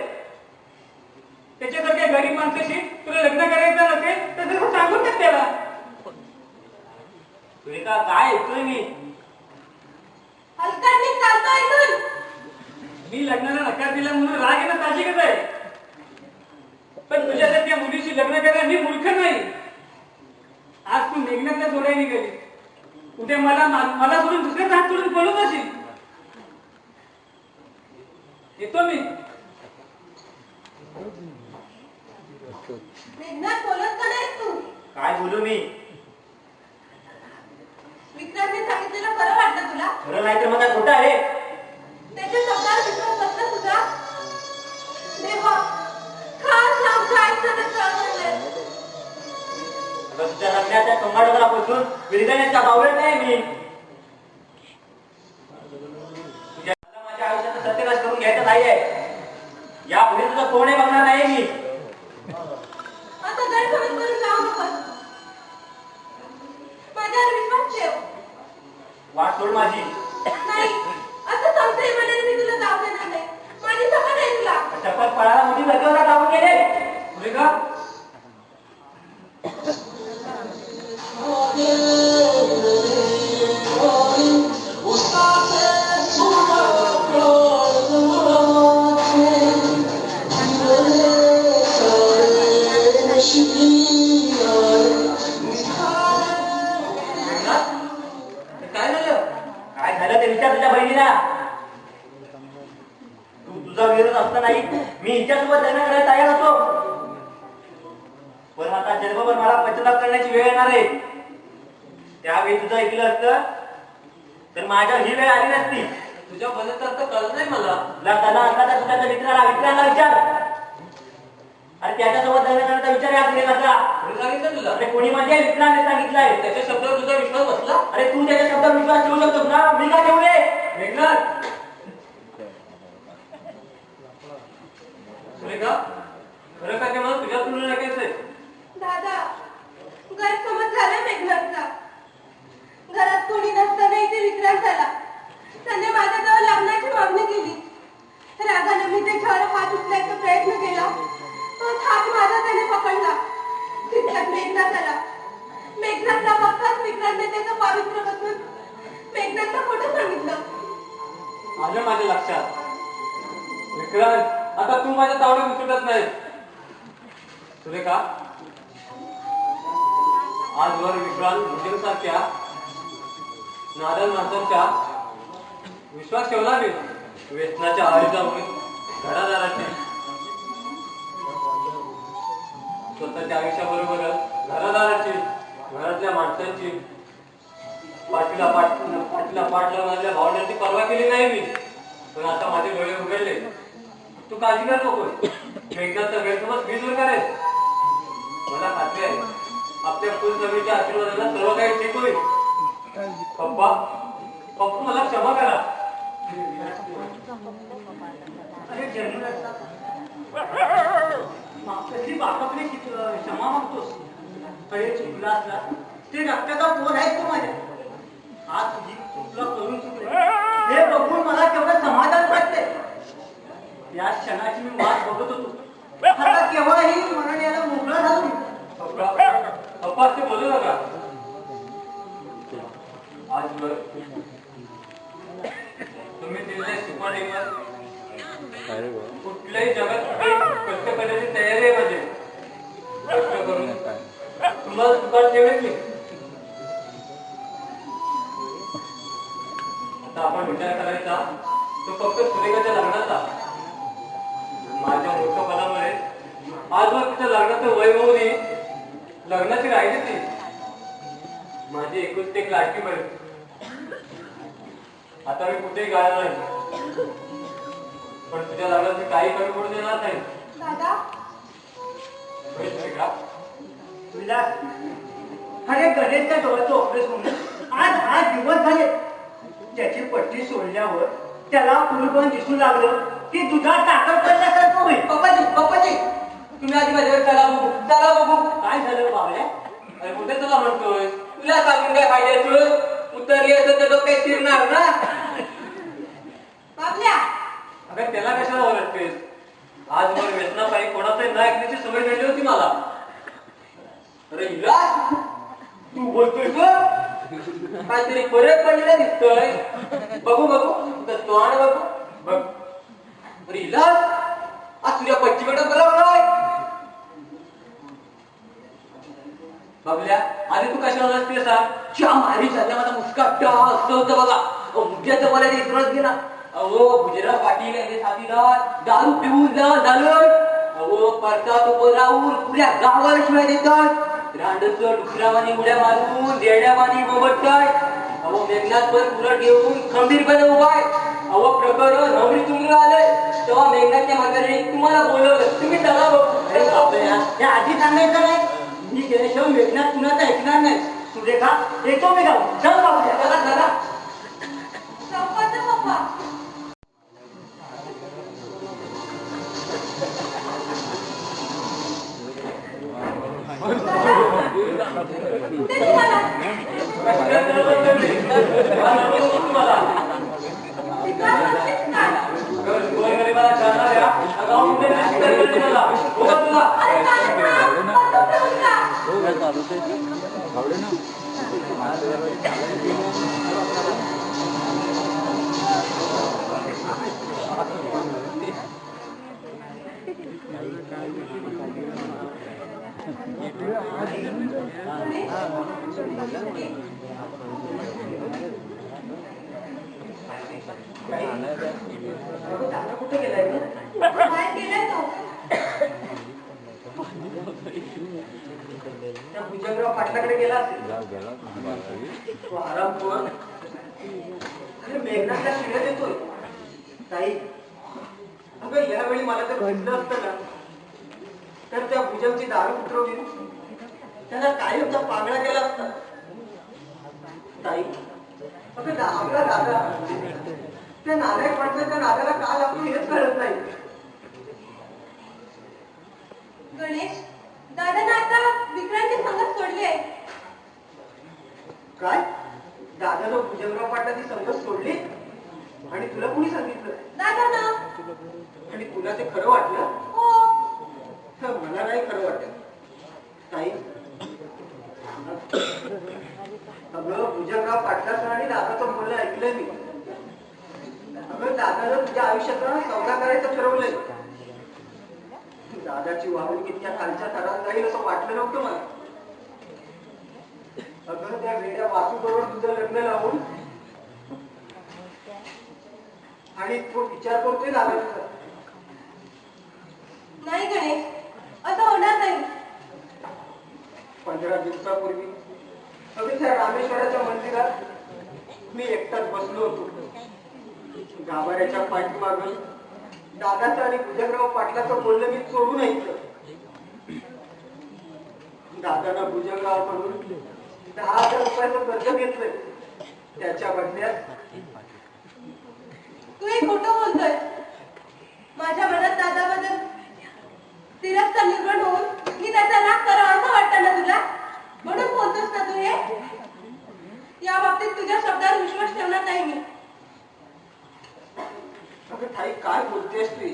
त्याच्यासारख्या गरीब माणसाशी तुला लग्न करायचं नसेल तर तसं सांगून टाक त्याला. सुरेखा काय ऐकतोय मी? हलकांनी चालतो इथून. मी लग्नाला नकार दिला म्हणून राग येणं साहजिकच आहे, पण तुझ्यासारख्या मुलीशी लग्न करायला मी मूर्ख नाही. आज तू मेघनाथला जोडायला निघाली, उद्या मला सोडून दुसऱ्या हात सोडून पळून जाशील. येतो मी. मेघनाथ बोलत का नाहीस तू? काय बोलू मी? विक्रांतने सांगितलेलं खरं वाटलं तुला? खरं नाही तर मग काय खोटं आहे? त्याच्या शब्दावर विश्वास बसला तुझा? देवा, खास आमच्या आईचं ते कळवलंय. आता तुझ्या लग्नाच्या कमाडापासून विरगण्याच्या बावळत नाही मी. तुझ्या माझ्या आयुष्याचं सत्यनाश करून घ्यायचं नाहीये. यापुढे तुझं कोणी बघणार नाही मी. आता गैरसमज करून जाऊ नकोस. माझ्यावर विश्वास ठेव. वाट सोड माझी. नाही, असं संशय मनाने मी तुला जाऊ देणार नाही. माझी शपथ आहे तुला. शपथ पळाला मोठी गतीवर जाऊन गेले. सुरेखा, काय झालं? काय झालं ते विचार तुझ्या बहिणीला. तू तुझा विरोध असला नाही मी हिच्यासोबत लग्न करायला तयार होतो, पण आता जन्मभर मला पश्चाताप करण्याची वेळ येणार आहे. त्यावेळी तुझं ऐकलं असतं तर माझ्यावर ही वेळ आली नसती. तुझ्या बदलचा अर्थ कळत नाही मला. तुला त्याला असला तर तुझ्या विक्रांतला विचार. अरे त्याच्यासोबत लग्न करण्याचा विचार या तुला नका. कोणी सांगितलं तुला? अरे कोणी म्हणजे विक्रांतने सांगितलंय. त्याच्या शब्दावर तुझा विश्वास बसला? अरे तू त्याच्या शब्दावर विश्वास ठेवू शकतोस ना, मी का ठेवू नये? मेघनाथ. सुरेखा, खरं काय ते मला तुझ्या तुलना लागायचंय. दादा, गैरसमज झाला मेघनाथचा. घरात कोणी नसताना इथे विक्रांत आला. त्याने माझ्याजवळ लग्नाची मागणी केली. रागाने मी त्याच्यावर हात उचलायचा प्रयत्न केला. तोच हात माझा त्याने पकडला. तितक्यात मेघनाथ आला. मेघनाथला बघताच विक्रांतने त्याचं पावित्र्य बसून मेघनाथला खोटं सांगितलं. आलं माझ्या लक्षात. विक्रांत, आता तू माझ्या तावडीत सुटत नाही. सुरेखा, आजवर विक्रांत भुजंगसारख्या नादान माणसांच्या विश्वास ठेवला मी. व्यसनाच्या आहारी जाऊन घरादाराची, स्वतःच्या आयुष्याबरोबरच घरादाराची, घरातल्या माणसांची, पाठीला पाठ लावणाऱ्या भावनांची पर्वा केली नाही मी. पण आता माझे डोळे उघडले. तू काळजी कर नकोस. मेघनाथचा गैरसमज मी दूर करेन. मला खात्री आहे आपल्या कुलस्वामीच्या आशीर्वादाला सर्व काही ठीक होईल. पप्पा, मला क्षमा करा. अरे कशी बापाकडे क्षमा मागतोस. अरे चुकला असला ते रक्ताचा पोर आहे तो माझ्या. आज तुझी चुकला करून चुकले हे बघून मला तेवढं समाधान वाटते. या क्षणाची मी वाट बघत होतो. आता केव्हाही मनाने याला मोकळा झालो. पप्पा ते बोलू नका. आज तुम्ही दिलेल्या शिकवणीवर कुठल्याही जगात कष्ट करण्याची तयारी आहे माझी. कष्ट करून तुम्हाला सुखात ठेवेल मी. आता आपण विचार करायचा तो फक्त सुरेखाच्या लग्नाचा. माझ्या मूर्खपणामुळे आजवर तिच्या लग्नाचं वय होऊ नये, लग्नाची राहिली ती माझी एकुलती एक लाडकी बहीण. आता मी कुठेही गायब नाही, पण तुझ्या लग्नात मी काही कमी पडू देणार नाही. दादा, विलास, अरे गणेशच्या डोळ्याचं ऑपरेशन होऊन आज 8 दिवस झाले. त्याची पट्टी सोडल्यावर त्याला पूर्वपण दिसू लागलं की दुधात टाकत पडल्यासारखं होईल. पप्पाजी, तुम्ही आधी माझ्यावर चला बघू. काय झालं बाबड्या? अरे कुठे तुला म्हणतोय? तुला सांगून काय फायद्याचं? उतरली असं तर काही शिरणार ना. बाबल्या अगं त्याला कशाला ओरडतेस? आजवर व्यसनापायी कोणाचं न ऐकण्याची सवय झाली होती मला. अरे इलाज तू बोलतोय का? काहीतरी फरक पडलेला दिसतोय. बघू बघू तर तोंड बघू बघ. अरे इलाज आज तुझ्या पश्चिमेकडे बोलावलाय. बघल्या आधी तू कशाला असते सांग. च्या मारी झाल्या माझा मुस्काट असं होतं बघा. मुद्द्याचं मला विसरत गेला. अहो गुजरात पाटील यांचे साथीदार दारू पिऊन झालं. अहो परतात उभं राहून पुऱ्या गावाला शिवाय देतात. रांडचं डुकरावानी उड्या मारून रेड्यावानी बोबटतात. अहो मेघनाथ पण पुरं घेऊन खंबीरपणे उभाय. अहो प्रकरण नवरी तुमलं आलंय तेव्हा मेघनाथच्या म्हातारीने तुम्हाला बोलवलं. तुम्ही चला बघू. अरे बापरे, हे आधी सांगायचं नाही. मी गेल्याशिवाय मेघनाथ कुणाचं ऐकणार नाही. तुझे का येतो मी जाऊ. चल बाबा चला चला. चौकाचा पप्पा कुठे निघाला? तिकडं बसलीस का? गोरगरिबाला चालणार या गावात तुला अरे काय बंदूक ठेवून का? कुठे गेलाय तू? बाहेर गेलाय तो. त्या भुजंगराव पाटलाकडे गेला असेल. तो आराम कर. अरे मेघनाथला शिव्या देतोय. ताई अगं यावेळी मला जर दिसलं असतं ना तर त्या भुजंगची दारू उतरवली त्यांना कायमचा पागळा केला असता. ताई अगं आपला दादा त्या नारायण माणसाच्या नादाला का लागतो हेच कळत नाही. गणेश दादाने आता विक्रांतची संगत सोडली आहे. काय दादाला भुजंगराव पाटलाची संगत सोडली आणि तुला कोणी सांगितलं? दादा ना आणि तुला ते खरं वाटलं? हो. मला नाही खरं वाटत. ताई अगं भुजंगराव पाटलाचं आणि दादाचं बोलणं ऐकलंय मी. अगं दादानं तुझ्या आयुष्यात सौदा करायचं ठरवलंय. दादाची वाहून इतक्या खालच्या थरात जाईल असं वाटलं नव्हतं मला. अगं त्या वेड्या वासू बरोबर तुझं लग्न लावून आणि तो विचार करतोय दादाचा. नाही गणेश असं होणार नाही. 15 दिवसापूर्वी अगदी त्या रामेश्वराच्या मंदिरात मी एकटाच बसलो होतो. गाभाऱ्याच्या पाठीमागं दादाचं आणि भुजंगराव पाटलाचं बोलणं मी चोरून ऐकलं. दादानं भुजंगरावकडून 10,000 रुपयाचं कर्ज घेतलंय. त्याच्या बदल्यात तू हे खोटं बोलतोय. माझ्या मनात दादाबद्दल तिरस्कार निर्माण होऊन मी त्याचा राग करावा असं वाटतं ना तुला? म्हणून बोलतोस ना तू हे? या बाबतीत तुझ्या शब्दावर विश्वास ठेवणार नाही मी. अगं ताई काय बोलतेस तू?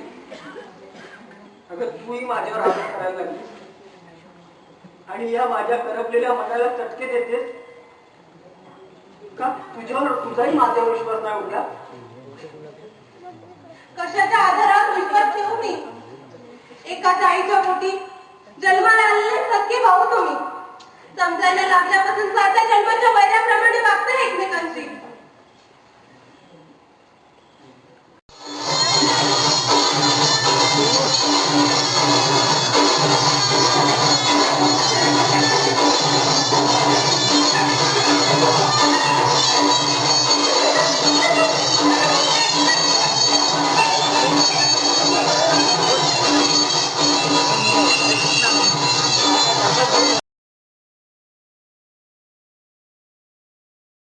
अगं तूही माझ्यावर आरोप करायला लागली आणि या माझ्या करपलेल्या मनाला चटके देतेस का? तुझाही माझ्यावर विश्वास नाही उरला? कशाच्या आधारावर विश्वास ठेवू मी? एकाच आईच्या पोटी जन्माला आलेले सख्खे भाऊ तुम्ही. समजायला लागल्यापासून साध्या जन्माच्या वैराप्रमाणे वागताय एकमेकांशी.